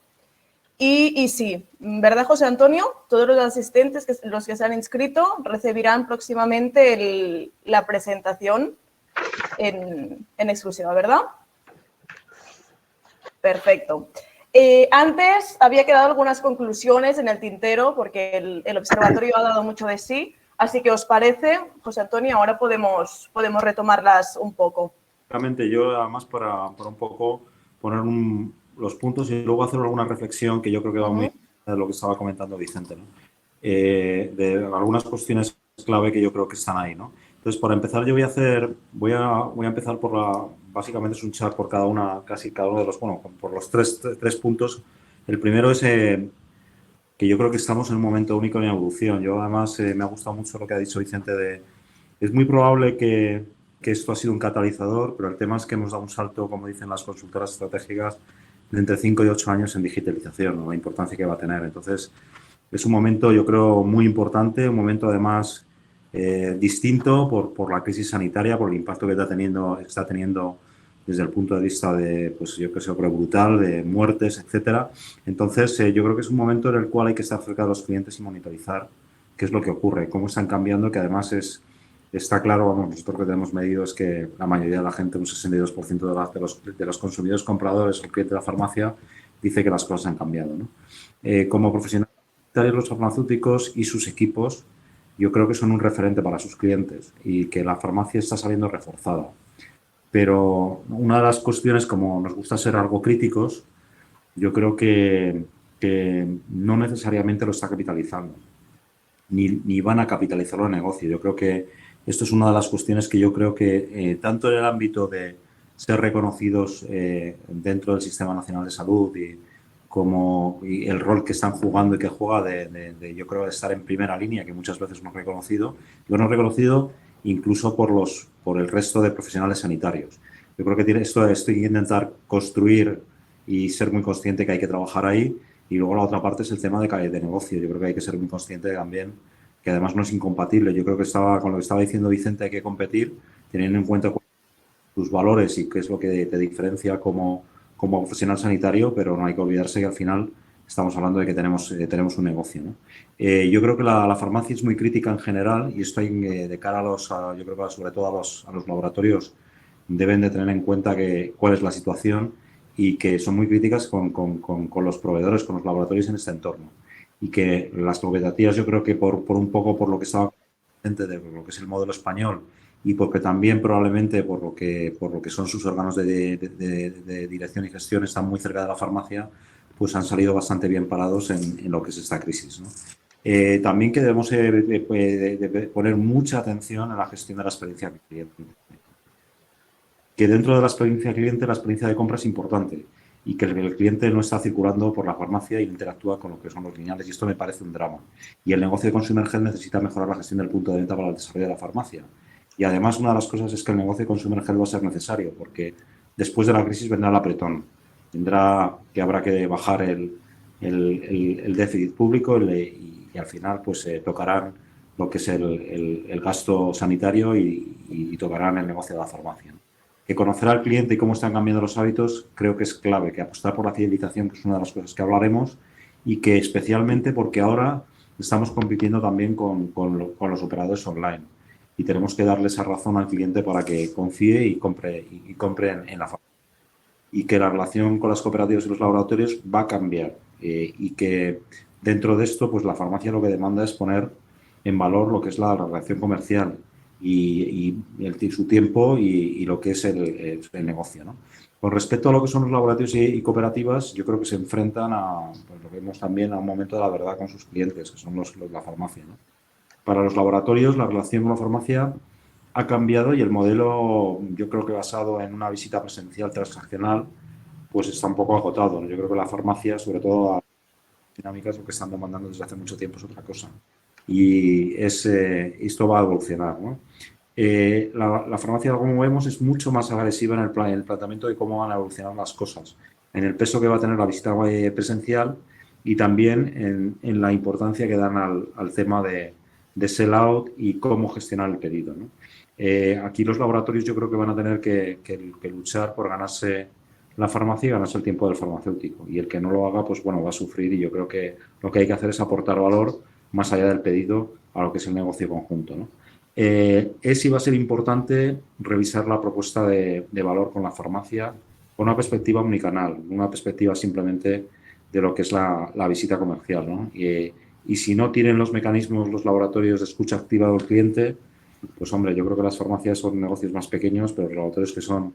Speaker 2: Y sí, ¿verdad, José Antonio? Todos los asistentes, los que se han inscrito, recibirán próximamente la presentación en exclusiva, ¿verdad? Perfecto. Antes había quedado algunas conclusiones en el tintero porque el observatorio ha dado mucho de sí, así que ¿os parece, José Antonio? Ahora podemos retomarlas un poco.
Speaker 3: Realmente yo, además, para un poco poner los puntos y luego hacer alguna reflexión que yo creo que va muy de lo que estaba comentando Vicente, ¿no? De algunas cuestiones clave que yo creo que están ahí, ¿no? Entonces, para empezar, yo voy a empezar básicamente es un chat por casi cada uno de los, bueno, por los tres puntos. El primero es que yo creo que estamos en un momento único en evolución. Yo, además, me ha gustado mucho lo que ha dicho Vicente es muy probable que esto ha sido un catalizador, pero el tema es que hemos dado un salto, como dicen las consultoras estratégicas, de entre 5 y 8 años en digitalización, ¿no? La importancia que va a tener. Entonces, es un momento, yo creo, muy importante, un momento, además, distinto por la crisis sanitaria, por el impacto que está teniendo desde el punto de vista de, pues yo creo brutal, de muertes, etcétera. Entonces, yo creo que es un momento en el cual hay que estar cerca de los clientes y monitorizar qué es lo que ocurre, cómo están cambiando, que además está claro, vamos, nosotros que tenemos medido es que la mayoría de la gente, un 62% de los consumidores compradores o clientes de la farmacia, dice que las cosas han cambiado, ¿no? Como profesionales, los farmacéuticos y sus equipos, yo creo que son un referente para sus clientes y que la farmacia está saliendo reforzada. Pero una de las cuestiones, como nos gusta ser algo críticos, yo creo que no necesariamente lo está capitalizando, ni van a capitalizarlo en negocio. Yo creo que esto es una de las cuestiones que yo creo que tanto en el ámbito de ser reconocidos dentro del Sistema Nacional de Salud y el rol que están jugando y que juega yo creo, de estar en primera línea, que muchas veces no es reconocido. Yo no he reconocido incluso por el resto de profesionales sanitarios. Yo creo que esto hay que intentar construir y ser muy consciente que hay que trabajar ahí Y luego la otra parte es el tema de negocio. Yo creo que hay que ser muy consciente también, que además no es incompatible. Yo creo que con lo que estaba diciendo Vicente, hay que competir teniendo en cuenta tus valores y qué es lo que te diferencia como profesional sanitario, pero no hay que olvidarse que al final estamos hablando de que tenemos un negocio, ¿no? Yo creo que la farmacia es muy crítica en general y esto hay, de cara yo creo que sobre todo a los laboratorios deben de tener en cuenta cuál es la situación y que son muy críticas con los proveedores, con los laboratorios en este entorno. Y que las expectativas, yo creo que por un poco por lo que estaba de lo que es el modelo español y porque también probablemente por lo que son sus órganos de dirección y gestión están muy cerca de la farmacia, pues han salido bastante bien parados en lo que es esta crisis, ¿no? También que debemos de poner mucha atención en la gestión de la experiencia cliente. Que dentro de la experiencia cliente, la experiencia de compra es importante y que el cliente no está circulando por la farmacia y interactúa con lo que son los lineales, y esto me parece un drama. Y el negocio de Consumer Health necesita mejorar la gestión del punto de venta para el desarrollo de la farmacia. Y además, una de las cosas es que el negocio de Consumer Health va a ser necesario, porque después de la crisis vendrá el apretón. Habrá que bajar el déficit público y al final pues tocarán lo que es el gasto sanitario y tocarán el negocio de la farmacia, ¿no? Que conocer al cliente y cómo están cambiando los hábitos creo que es clave, que apostar por la fidelización, que es una de las cosas que hablaremos, y que especialmente porque ahora estamos compitiendo también con los operadores online y tenemos que darle esa razón al cliente para que confíe y compre en la farmacia. Y que la relación con las cooperativas y los laboratorios va a cambiar y que dentro de esto pues la farmacia lo que demanda es poner en valor lo que es la relación comercial y su tiempo y lo que es el negocio, ¿no? Con respecto a lo que son los laboratorios y cooperativas, yo creo que se enfrentan pues lo vemos también a un momento de la verdad con sus clientes, que son la farmacia, ¿no? Para los laboratorios, la relación con la farmacia ha cambiado y el modelo, yo creo que basado en una visita presencial transaccional, pues está un poco agotado, ¿no? Yo creo que la farmacia, sobre todo a dinámicas, lo que están demandando desde hace mucho tiempo es otra cosa. Y esto va a evolucionar, ¿no? La farmacia, como vemos, es mucho más agresiva en el planteamiento de cómo van a evolucionar las cosas, en el peso que va a tener la visita presencial y también en la importancia que dan al tema de sell-out y cómo gestionar el pedido, ¿no? Aquí los laboratorios yo creo que van a tener que luchar por ganarse la farmacia y ganarse el tiempo del farmacéutico. Y el que no lo haga, pues bueno, va a sufrir y yo creo que lo que hay que hacer es aportar valor más allá del pedido a lo que es el negocio conjunto, ¿no? Y va a ser importante revisar la propuesta de valor con la farmacia con una perspectiva omnicanal, una perspectiva simplemente de lo que es la visita comercial, ¿no? Y si no tienen los mecanismos, los laboratorios de escucha activa del cliente, pues hombre, yo creo que las farmacias son negocios más pequeños, pero los laboratorios que son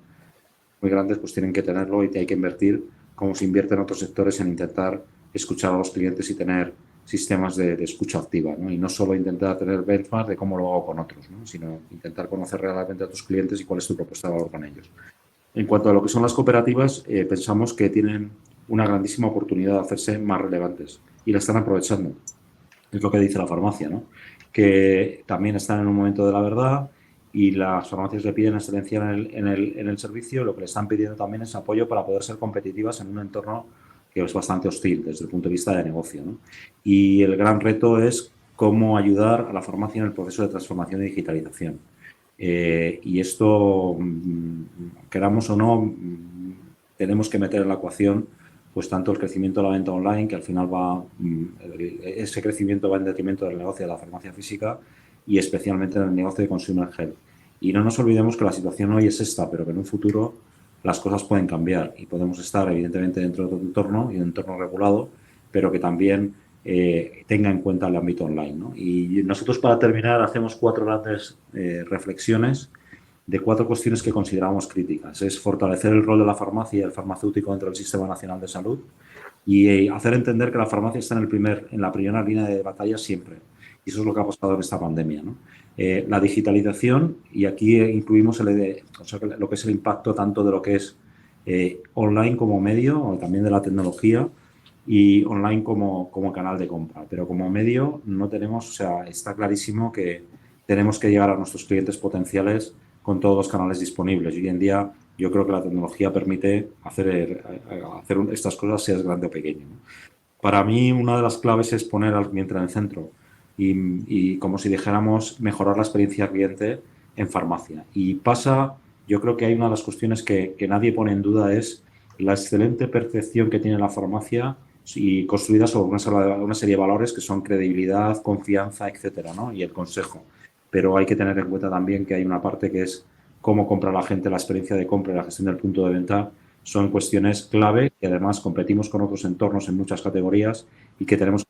Speaker 3: muy grandes pues tienen que tenerlo y hay que invertir como se invierte en otros sectores en intentar escuchar a los clientes y tener sistemas de escucha activa, ¿no? Y no solo intentar tener benchmark de cómo lo hago con otros, ¿no? Sino intentar conocer realmente a tus clientes y cuál es tu propuesta de valor con ellos. En cuanto a lo que son las cooperativas, pensamos que tienen una grandísima oportunidad de hacerse más relevantes y la están aprovechando. Es lo que dice la farmacia, ¿no? Que también están en un momento de la verdad y las farmacias le piden excelencia en el servicio. Lo que le están pidiendo también es apoyo para poder ser competitivas en un entorno que es bastante hostil desde el punto de vista de negocio, ¿no? Y el gran reto es cómo ayudar a la farmacia en el proceso de transformación y digitalización. Y esto, queramos o no, tenemos que meter en la ecuación pues tanto el crecimiento de la venta online, que al final ese crecimiento va en detrimento del negocio de la farmacia física y especialmente en el negocio de Consumer Health. Y no nos olvidemos que la situación hoy es esta, pero que en un futuro las cosas pueden cambiar y podemos estar evidentemente dentro de un entorno y un entorno regulado, pero que también tenga en cuenta el ámbito online, ¿no? Y nosotros, para terminar, hacemos 4 grandes reflexiones de 4 cuestiones que consideramos críticas. Es fortalecer el rol de la farmacia y el farmacéutico dentro del Sistema Nacional de Salud y hacer entender que la farmacia está en la primera línea de batalla siempre. Y eso es lo que ha pasado en esta pandemia, ¿no? La digitalización, y aquí incluimos lo que es el impacto tanto de lo que es online como medio, o también de la tecnología, y online como canal de compra. Pero como medio no tenemos, o sea, está clarísimo que tenemos que llegar a nuestros clientes potenciales con todos los canales disponibles. Y hoy en día yo creo que la tecnología permite hacer estas cosas, seas grande o pequeño, ¿no? Para mí, una de las claves es poner al cliente en el centro y como si dijéramos, mejorar la experiencia cliente en farmacia. Y pasa, yo creo que hay una de las cuestiones que nadie pone en duda es la excelente percepción que tiene la farmacia y construida sobre una serie de valores que son credibilidad, confianza, etcétera, ¿no? Y el consejo. Pero hay que tener en cuenta también que hay una parte que es cómo compra la gente, la experiencia de compra y la gestión del punto de venta son cuestiones clave y además competimos con otros entornos en muchas categorías y que tenemos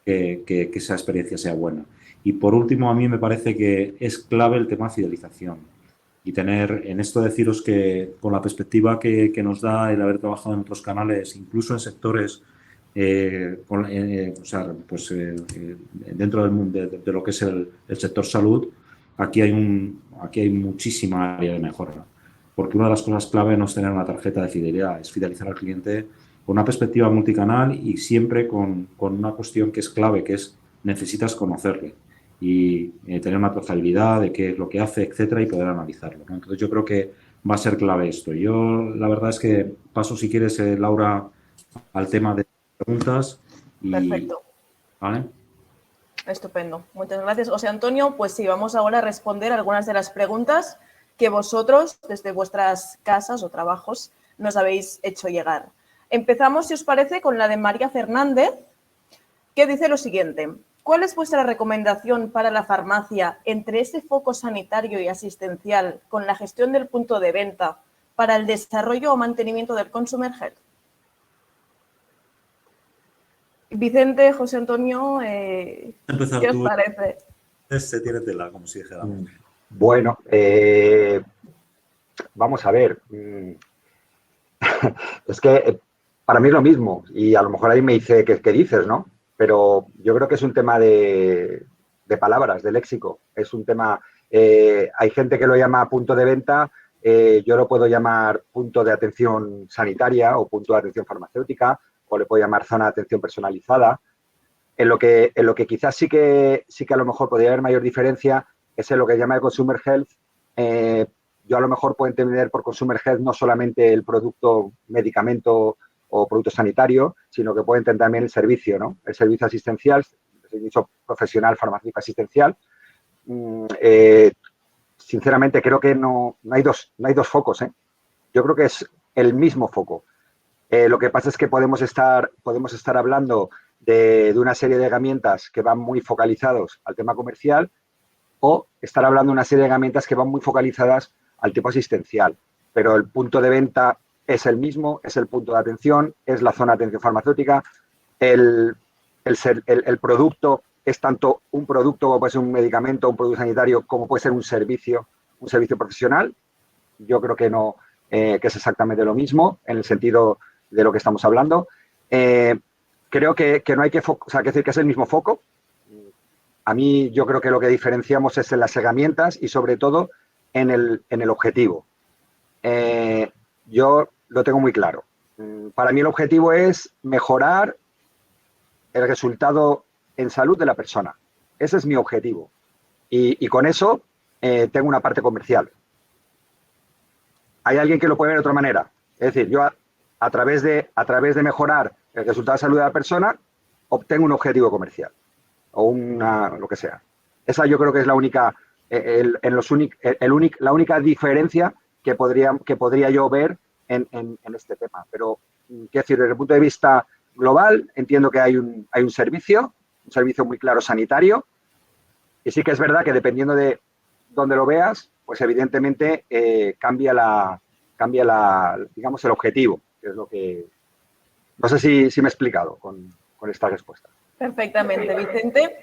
Speaker 3: que esa experiencia sea buena. Y por último, a mí me parece que es clave el tema de fidelización y tener, en esto deciros que con la perspectiva que nos da el haber trabajado en otros canales, incluso en sectores, o sea, pues, dentro del mundo de lo que es el sector salud, aquí hay muchísima área de mejora. Porque una de las cosas clave no es tener una tarjeta de fidelidad, es fidelizar al cliente con una perspectiva multicanal y siempre con una cuestión que es clave, que es necesitas conocerle y tener una trazabilidad de qué es lo que hace, etcétera, y poder analizarlo, ¿no? Entonces yo creo que va a ser clave esto. Yo la verdad es que paso, si quieres, Laura, al tema de preguntas.
Speaker 2: Perfecto.
Speaker 3: ¿Vale?
Speaker 2: Estupendo. Muchas gracias, José Antonio. Pues sí, vamos ahora a responder algunas de las preguntas que vosotros, desde vuestras casas o trabajos, nos habéis hecho llegar. Empezamos, si os parece, con la de María Fernández, que dice lo siguiente. ¿Cuál es vuestra recomendación para la farmacia entre ese foco sanitario y asistencial con la gestión del punto de venta para el desarrollo o mantenimiento del Consumer Health? Vicente, José Antonio, ¿qué os parece?
Speaker 3: Este tiene tela, como si dijéramos.
Speaker 4: Bueno, vamos a ver. Es que para mí es lo mismo y a lo mejor ahí me dice qué dices, ¿no? Pero yo creo que es un tema de palabras, de léxico. Es un tema, hay gente que lo llama punto de venta, yo lo puedo llamar punto de atención sanitaria o punto de atención farmacéutica o le puedo llamar zona de atención personalizada. En lo que quizás sí que a lo mejor podría haber mayor diferencia es en lo que llama el Consumer Health. Yo a lo mejor puedo entender por Consumer Health no solamente el producto, medicamento o producto sanitario, sino que puedo entender también el servicio, ¿no? El servicio asistencial, el servicio profesional farmacéutico asistencial. Sinceramente, creo que no hay dos focos, ¿eh? Yo creo que es el mismo foco. Lo que pasa es que podemos estar hablando de una serie de herramientas que van muy focalizados al tema comercial o estar hablando de una serie de herramientas que van muy focalizadas al tipo asistencial. Pero el punto de venta es el mismo, es el punto de atención, es la zona de atención farmacéutica. El producto es tanto un producto como puede ser un medicamento, un producto sanitario, como puede ser un servicio profesional. Yo creo que no, que es exactamente lo mismo en el sentido de lo que estamos hablando. Creo que no hay que decir que es el mismo foco. A mí yo creo que lo que diferenciamos es en las herramientas y sobre todo en el objetivo. Yo lo tengo muy claro. Para mí el objetivo es mejorar el resultado en salud de la persona. Ese es mi objetivo. Y con eso tengo una parte comercial. Hay alguien que lo puede ver de otra manera. Es decir, yo a través de mejorar el resultado de salud de la persona, obtengo un objetivo comercial o lo que sea. Esa yo creo que es la única, la única diferencia que podría yo ver en este tema. Pero, quiero decir, desde el punto de vista global, entiendo que hay un servicio muy claro sanitario, y sí que es verdad que dependiendo de dónde lo veas, pues evidentemente cambia digamos, el objetivo, que es lo que... No sé si me he explicado con esta respuesta.
Speaker 2: Perfectamente, Vicente.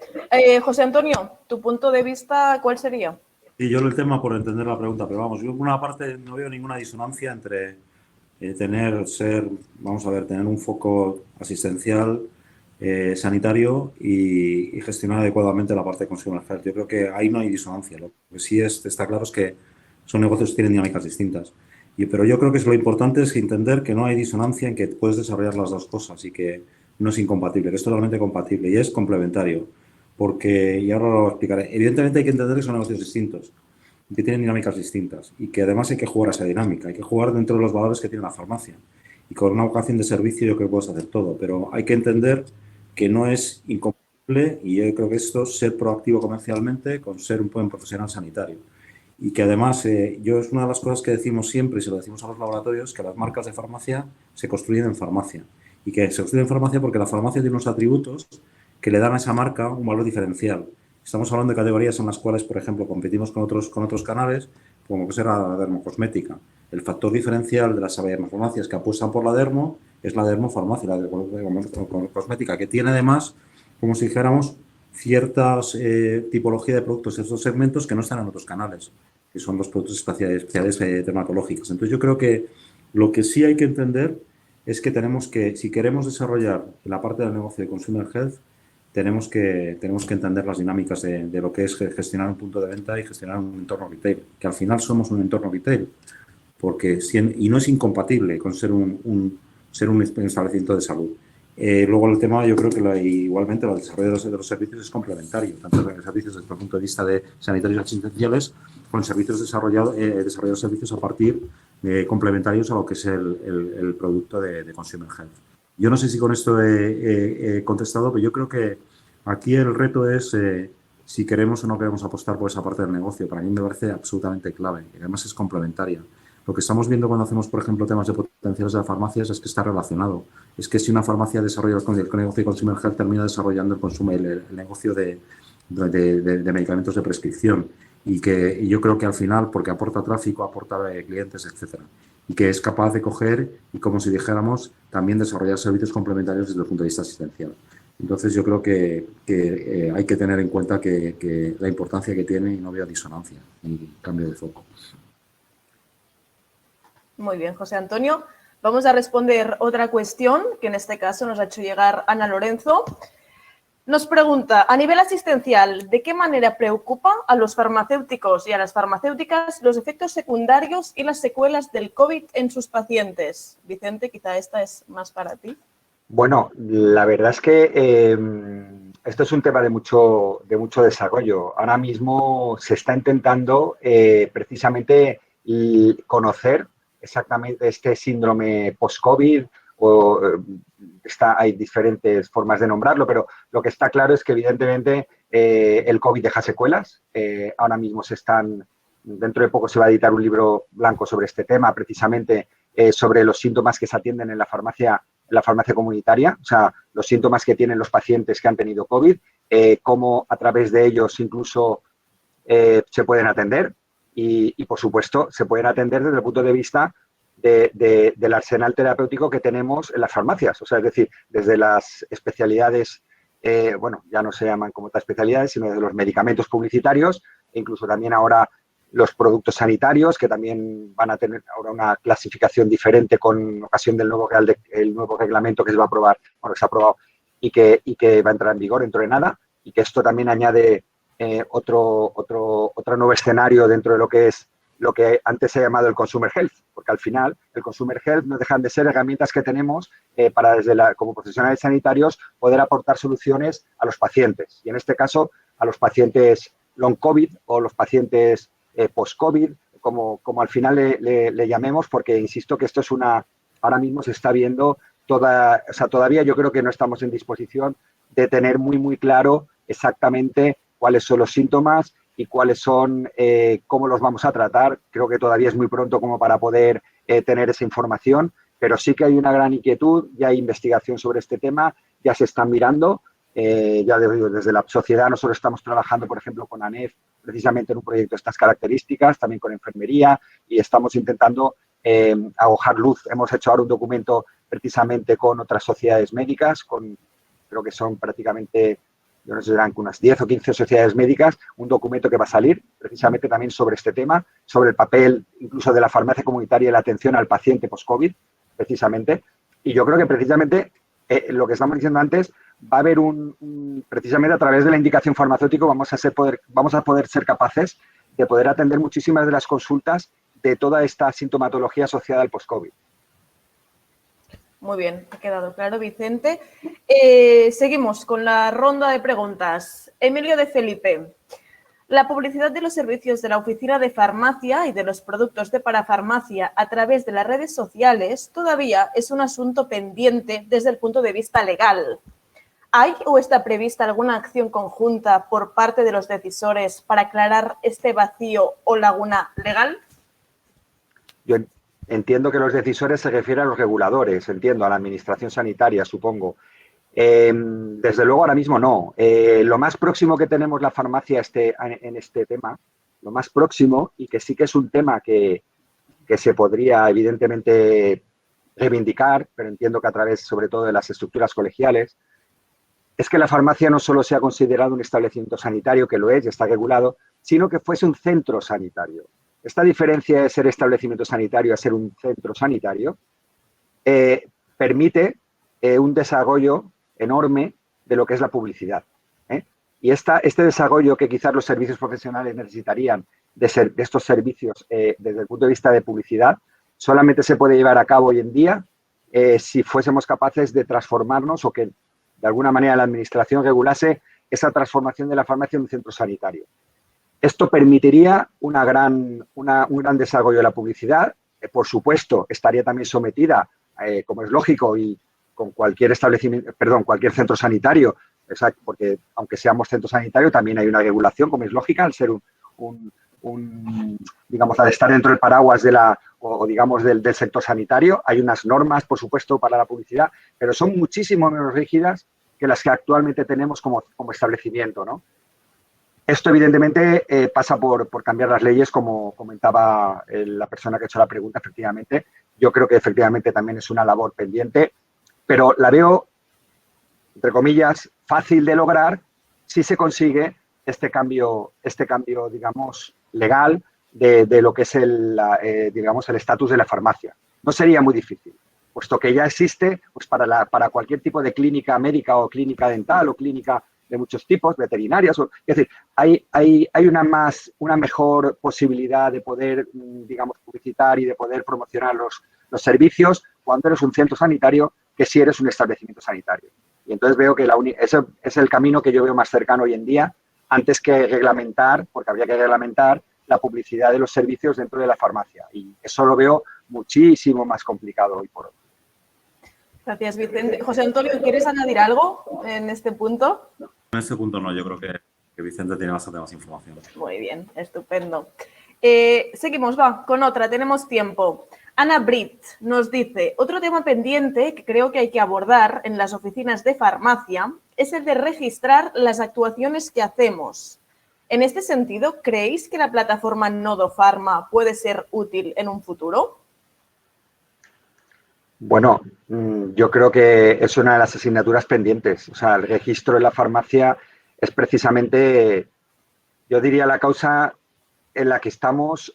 Speaker 2: José Antonio, ¿tu punto de vista cuál sería?
Speaker 3: Sí, yo el tema por entender la pregunta, pero vamos, yo por una parte no veo ninguna disonancia entre tener un foco asistencial, sanitario y gestionar adecuadamente la parte de consumer health. Yo creo que ahí no hay disonancia. Lo que sí está claro es que son negocios que tienen dinámicas distintas. Pero yo creo que lo importante es entender que no hay disonancia en que puedes desarrollar las dos cosas y que no es incompatible, que es totalmente compatible y es complementario. Porque, y ahora lo explicaré, evidentemente hay que entender que son negocios distintos, que tienen dinámicas distintas y que además hay que jugar a esa dinámica, hay que jugar dentro de los valores que tiene la farmacia. Y con una vocación de servicio yo creo que puedes hacer todo, pero hay que entender que no es incompatible, y yo creo que esto es ser proactivo comercialmente con ser un buen profesional sanitario. Y que además, yo es una de las cosas que decimos siempre y se lo decimos a los laboratorios, que las marcas de farmacia se construyen en farmacia. Y que se construyen en farmacia porque la farmacia tiene unos atributos que le dan a esa marca un valor diferencial. Estamos hablando de categorías en las cuales, por ejemplo, competimos con otros canales, como que será la dermocosmética. El factor diferencial de las farmacias que apuestan por la dermo es la dermofarmacia, la dermocosmética, que tiene además, como si dijéramos, ciertas tipología de productos, estos segmentos que no están en otros canales, que son los productos especiales dermatológicos. Entonces, yo creo que lo que sí hay que entender es que tenemos que, si queremos desarrollar la parte del negocio de Consumer Health, tenemos que entender las dinámicas de lo que es gestionar un punto de venta y gestionar un entorno retail, que al final somos un entorno retail, porque y no es incompatible con ser un establecimiento de salud. Luego el tema, yo creo que igualmente el desarrollo de los servicios es complementario, tanto en servicios desde el punto de vista de sanitarios y asistenciales, con servicios desarrollados servicios a partir complementarios a lo que es el producto de Consumer Health. Yo no sé si con esto he contestado, pero yo creo que aquí el reto es si queremos o no queremos apostar por esa parte del negocio. Para mí me parece absolutamente clave y además es complementaria. Lo que estamos viendo cuando hacemos, por ejemplo, temas de potenciales de las farmacias es que está relacionado. Es que si una farmacia desarrolla el negocio de Consumer Health, termina desarrollando el negocio de medicamentos de prescripción. Y yo creo que al final, porque aporta tráfico, aporta clientes, etcétera. Y que es capaz de coger y, como si dijéramos, también desarrollar servicios complementarios desde el punto de vista asistencial. Entonces, yo creo que hay que tener en cuenta que la importancia que tiene y no veo disonancia y cambio de foco.
Speaker 2: Muy bien, José Antonio. Vamos a responder otra cuestión que en este caso nos ha hecho llegar Ana Lorenzo. Nos pregunta, a nivel asistencial, ¿de qué manera preocupa a los farmacéuticos y a las farmacéuticas los efectos secundarios y las secuelas del COVID en sus pacientes? Vicente, quizá esta es más para ti.
Speaker 4: Bueno, la verdad es que esto es un tema de mucho desarrollo. Ahora mismo se está intentando precisamente conocer exactamente este síndrome post-COVID, hay diferentes formas de nombrarlo, pero lo que está claro es que evidentemente el COVID deja secuelas. Ahora mismo dentro de poco se va a editar un libro blanco sobre este tema, precisamente sobre los síntomas que se atienden en la farmacia comunitaria, o sea, los síntomas que tienen los pacientes que han tenido COVID, cómo a través de ellos incluso se pueden atender y, por supuesto, se pueden atender desde el punto de vista del arsenal terapéutico que tenemos en las farmacias. O sea, es decir, desde las especialidades, ya no se llaman como otras especialidades, sino desde los medicamentos publicitarios e incluso también ahora los productos sanitarios, que también van a tener ahora una clasificación diferente con ocasión del nuevo reglamento que se va a aprobar, bueno, que se ha aprobado y que va a entrar en vigor dentro de nada, y que esto también añade otro nuevo escenario dentro de lo que antes se ha llamado el Consumer Health, porque al final el Consumer Health no dejan de ser herramientas que tenemos para como profesionales sanitarios poder aportar soluciones a los pacientes, y en este caso a los pacientes long COVID o los pacientes post-COVID, como al final le llamemos, porque insisto que esto es ahora mismo se está viendo todavía yo creo que no estamos en disposición de tener muy claro exactamente cuáles son los síntomas y cuáles son, cómo los vamos a tratar. Creo que todavía es muy pronto como para poder tener esa información, pero sí que hay una gran inquietud, ya hay investigación sobre este tema, ya se están mirando. Ya digo, desde la sociedad nosotros estamos trabajando, por ejemplo, con ANEF, precisamente en un proyecto de estas características, también con enfermería, y estamos intentando arrojar luz. Hemos hecho ahora un documento precisamente con otras sociedades médicas, creo que son prácticamente, yo no sé, serán unas 10 o 15 sociedades médicas, un documento que va a salir precisamente también sobre este tema, sobre el papel incluso de la farmacia comunitaria y la atención al paciente post-COVID, precisamente. Y yo creo que precisamente lo que estamos diciendo antes, va a haber precisamente a través de la indicación farmacéutica vamos a poder ser capaces de poder atender muchísimas de las consultas de toda esta sintomatología asociada al post-COVID.
Speaker 2: Muy bien, ha quedado claro, Vicente. Seguimos con la ronda de preguntas. Emilio de Felipe. La publicidad de los servicios de la oficina de farmacia y de los productos de parafarmacia a través de las redes sociales todavía es un asunto pendiente desde el punto de vista legal. ¿Hay o está prevista alguna acción conjunta por parte de los decisores para aclarar este vacío o laguna legal?
Speaker 4: Yo entiendo que los decisores se refieren a los reguladores, entiendo, a la administración sanitaria, supongo. Desde luego, ahora mismo no. Lo más próximo que tenemos la farmacia en este tema, lo más próximo, y que sí que es un tema que se podría, evidentemente, reivindicar, pero entiendo que a través, sobre todo, de las estructuras colegiales, es que la farmacia no solo sea considerado un establecimiento sanitario, que lo es y está regulado, sino que fuese un centro sanitario. Esta diferencia de ser establecimiento sanitario a ser un centro sanitario permite un desarrollo enorme de lo que es la publicidad. Y este desarrollo que quizás los servicios profesionales necesitarían de estos servicios desde el punto de vista de publicidad, solamente se puede llevar a cabo hoy en día si fuésemos capaces de transformarnos o que de alguna manera la administración regulase esa transformación de la farmacia en un centro sanitario. Esto permitiría un gran desarrollo de la publicidad. Por supuesto, estaría también sometida, como es lógico, y con cualquier establecimiento, perdón, cualquier centro sanitario, porque aunque seamos centro sanitario, también hay una regulación, como es lógica, al ser digamos, al estar dentro del paraguas digamos, del sector sanitario. Hay unas normas, por supuesto, para la publicidad, pero son muchísimo menos rígidas que las que actualmente tenemos como establecimiento, ¿no? Esto, evidentemente, pasa por cambiar las leyes, como comentaba la persona que ha hecho la pregunta, efectivamente. Yo creo que, efectivamente, también es una labor pendiente, pero la veo, entre comillas, fácil de lograr si se consigue este cambio, digamos, legal de lo que es digamos, el estatus de la farmacia. No sería muy difícil, puesto que ya existe pues para cualquier tipo de clínica médica o clínica dental o clínica de muchos tipos, veterinarias. Es decir, hay una mejor posibilidad de poder, digamos, publicitar y de poder promocionar los servicios cuando eres un centro sanitario que si eres un establecimiento sanitario. Y entonces veo que ese es el camino que yo veo más cercano hoy en día, antes que reglamentar, porque habría que reglamentar la publicidad de los servicios dentro de la farmacia. Y eso lo veo muchísimo más complicado hoy por hoy.
Speaker 2: Gracias, Vicente. José Antonio, ¿quieres añadir algo en este punto?
Speaker 3: En este punto no, yo creo que Vicente tiene bastante más información.
Speaker 2: Muy bien, estupendo. Seguimos, con otra, tenemos tiempo. Ana Britt nos dice, otro tema pendiente que creo que hay que abordar en las oficinas de farmacia es el de registrar las actuaciones que hacemos. En este sentido, ¿creéis que la plataforma Nodo Pharma puede ser útil en un futuro?
Speaker 4: Bueno, yo creo que es una de las asignaturas pendientes. O sea, el registro en la farmacia es precisamente, yo diría, la causa en la que estamos,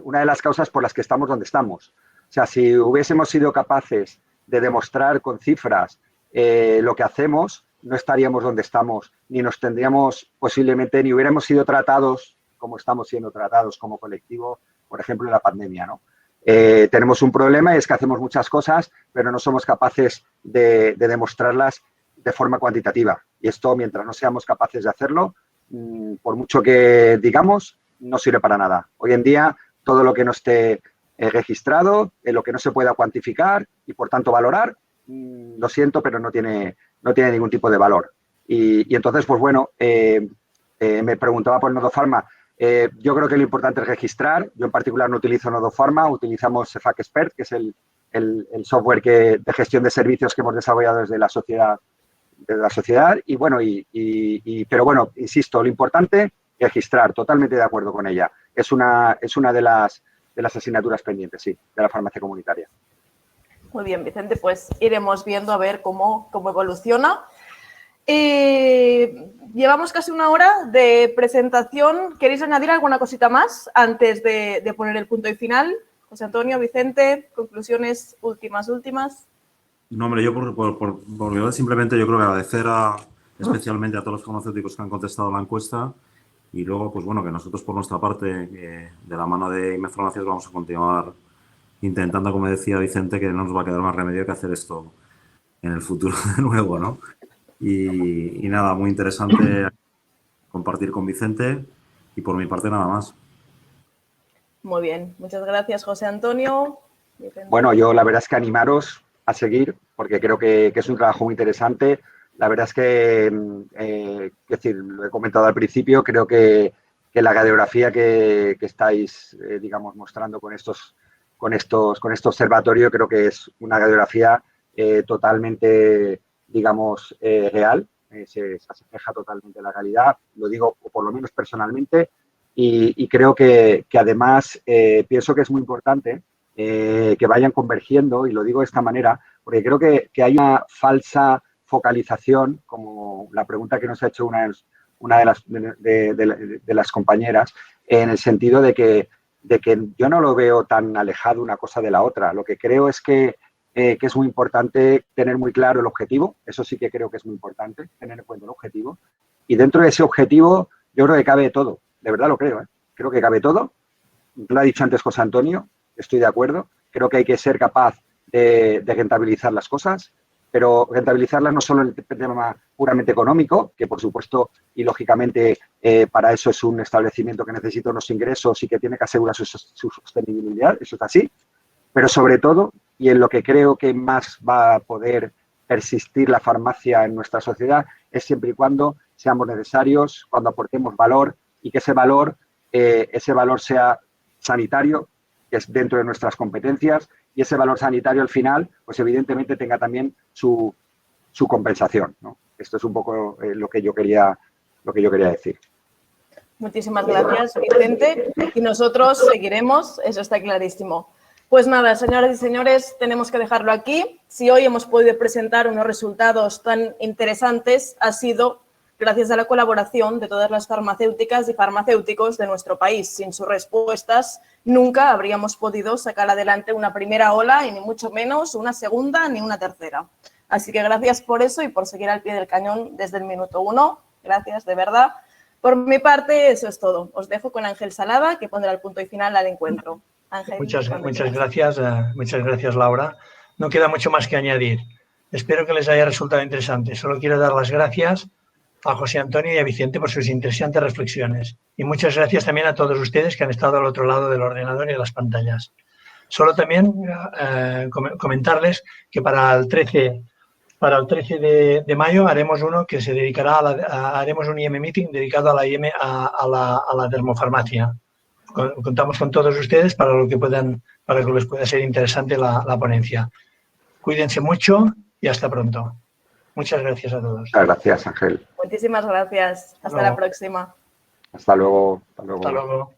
Speaker 4: una de las causas por las que estamos donde estamos. O sea, si hubiésemos sido capaces de demostrar con cifras lo que hacemos, no estaríamos donde estamos, ni nos tendríamos posiblemente, ni hubiéramos sido tratados como estamos siendo tratados como colectivo, por ejemplo, en la pandemia, ¿no? Tenemos un problema y es que hacemos muchas cosas, pero no somos capaces de demostrarlas de forma cuantitativa. Y esto, mientras no seamos capaces de hacerlo, por mucho que digamos, no sirve para nada. Hoy en día, todo lo que no esté registrado, lo que no se pueda cuantificar y, por tanto, valorar, lo siento, pero no tiene ningún tipo de valor. Y entonces, pues bueno, me preguntaba por Nodo Pharma. Yo creo que lo importante es registrar. Yo en particular no utilizo Nodo Pharma, utilizamos Cefac Expert, que es el software de gestión de servicios que hemos desarrollado desde la sociedad. Y bueno, pero bueno, insisto, lo importante es registrar, totalmente de acuerdo con ella. Es una de las asignaturas pendientes, sí, de la farmacia comunitaria.
Speaker 2: Muy bien, Vicente, pues iremos viendo a ver cómo evoluciona. Llevamos casi una hora de presentación. ¿Queréis añadir alguna cosita más antes de poner el punto y final? José Antonio, Vicente, conclusiones últimas.
Speaker 3: No, hombre, yo por simplemente yo creo que agradecer especialmente a todos los farmacéuticos que han contestado la encuesta y luego, pues bueno, que nosotros por nuestra parte, de la mano de IME Farmacias, vamos a continuar intentando, como decía Vicente, que no nos va a quedar más remedio que hacer esto en el futuro de nuevo, ¿no? Y nada, muy interesante compartir con Vicente Y por mi parte nada más.
Speaker 2: Muy bien, muchas gracias, José Antonio.
Speaker 4: Bueno, yo la verdad es que animaros a seguir, porque creo que es un trabajo muy interesante. La verdad es que, es decir, lo he comentado al principio, creo que la radiografía que estáis, digamos, mostrando con este observatorio, creo que es una radiografía totalmente, digamos, real. Se asemeja totalmente a la realidad, lo digo por lo menos personalmente, y creo que además pienso que es muy importante que vayan convergiendo, y lo digo de esta manera, porque creo que hay una falsa focalización, como la pregunta que nos ha hecho una de las compañeras, en el sentido de que yo no lo veo tan alejado una cosa de la otra. Lo que creo es que es muy importante tener muy claro el objetivo, eso sí que creo que es muy importante, tener en cuenta el objetivo, y dentro de ese objetivo yo creo que cabe todo, de verdad lo creo, creo que cabe todo. Lo ha dicho antes José Antonio, estoy de acuerdo. Creo que hay que ser capaz de rentabilizar las cosas, pero rentabilizarlas no solo en el tema puramente económico, que por supuesto y lógicamente para eso es un establecimiento que necesita unos ingresos y que tiene que asegurar su sostenibilidad, eso es así, pero sobre todo, y en lo que creo que más va a poder persistir la farmacia en nuestra sociedad, es siempre y cuando seamos necesarios, cuando aportemos valor y que ese valor sea sanitario, que es dentro de nuestras competencias, y ese valor sanitario al final, pues evidentemente tenga también su compensación, ¿no? Esto es un poco lo que yo quería decir.
Speaker 2: Muchísimas gracias, Vicente. Y nosotros seguiremos, eso está clarísimo. Pues nada, señoras y señores, tenemos que dejarlo aquí. Si hoy hemos podido presentar unos resultados tan interesantes, ha sido gracias a la colaboración de todas las farmacéuticas y farmacéuticos de nuestro país. Sin sus respuestas, nunca habríamos podido sacar adelante una primera ola y ni mucho menos una segunda ni una tercera. Así que gracias por eso y por seguir al pie del cañón desde el minuto 1. Gracias, de verdad. Por mi parte, eso es todo. Os dejo con Ángel Salada, que pondrá el punto y final al encuentro. Ángel,
Speaker 1: muchas gracias, Laura. No queda mucho más que añadir. Espero que les haya resultado interesante. Solo quiero dar las gracias a José Antonio y a Vicente por sus interesantes reflexiones. Y muchas gracias también a todos ustedes que han estado al otro lado del ordenador y de las pantallas. Solo también comentarles que para el 13 de mayo haremos uno que se dedicará haremos un IM Meeting dedicado a la dermofarmacia. Contamos con todos ustedes para que les pueda ser interesante la ponencia. Cuídense mucho y hasta pronto. Muchas gracias a todos.
Speaker 4: Muchas gracias, Ángel.
Speaker 2: Muchísimas gracias. Hasta la próxima.
Speaker 4: Hasta luego.
Speaker 1: Hasta luego.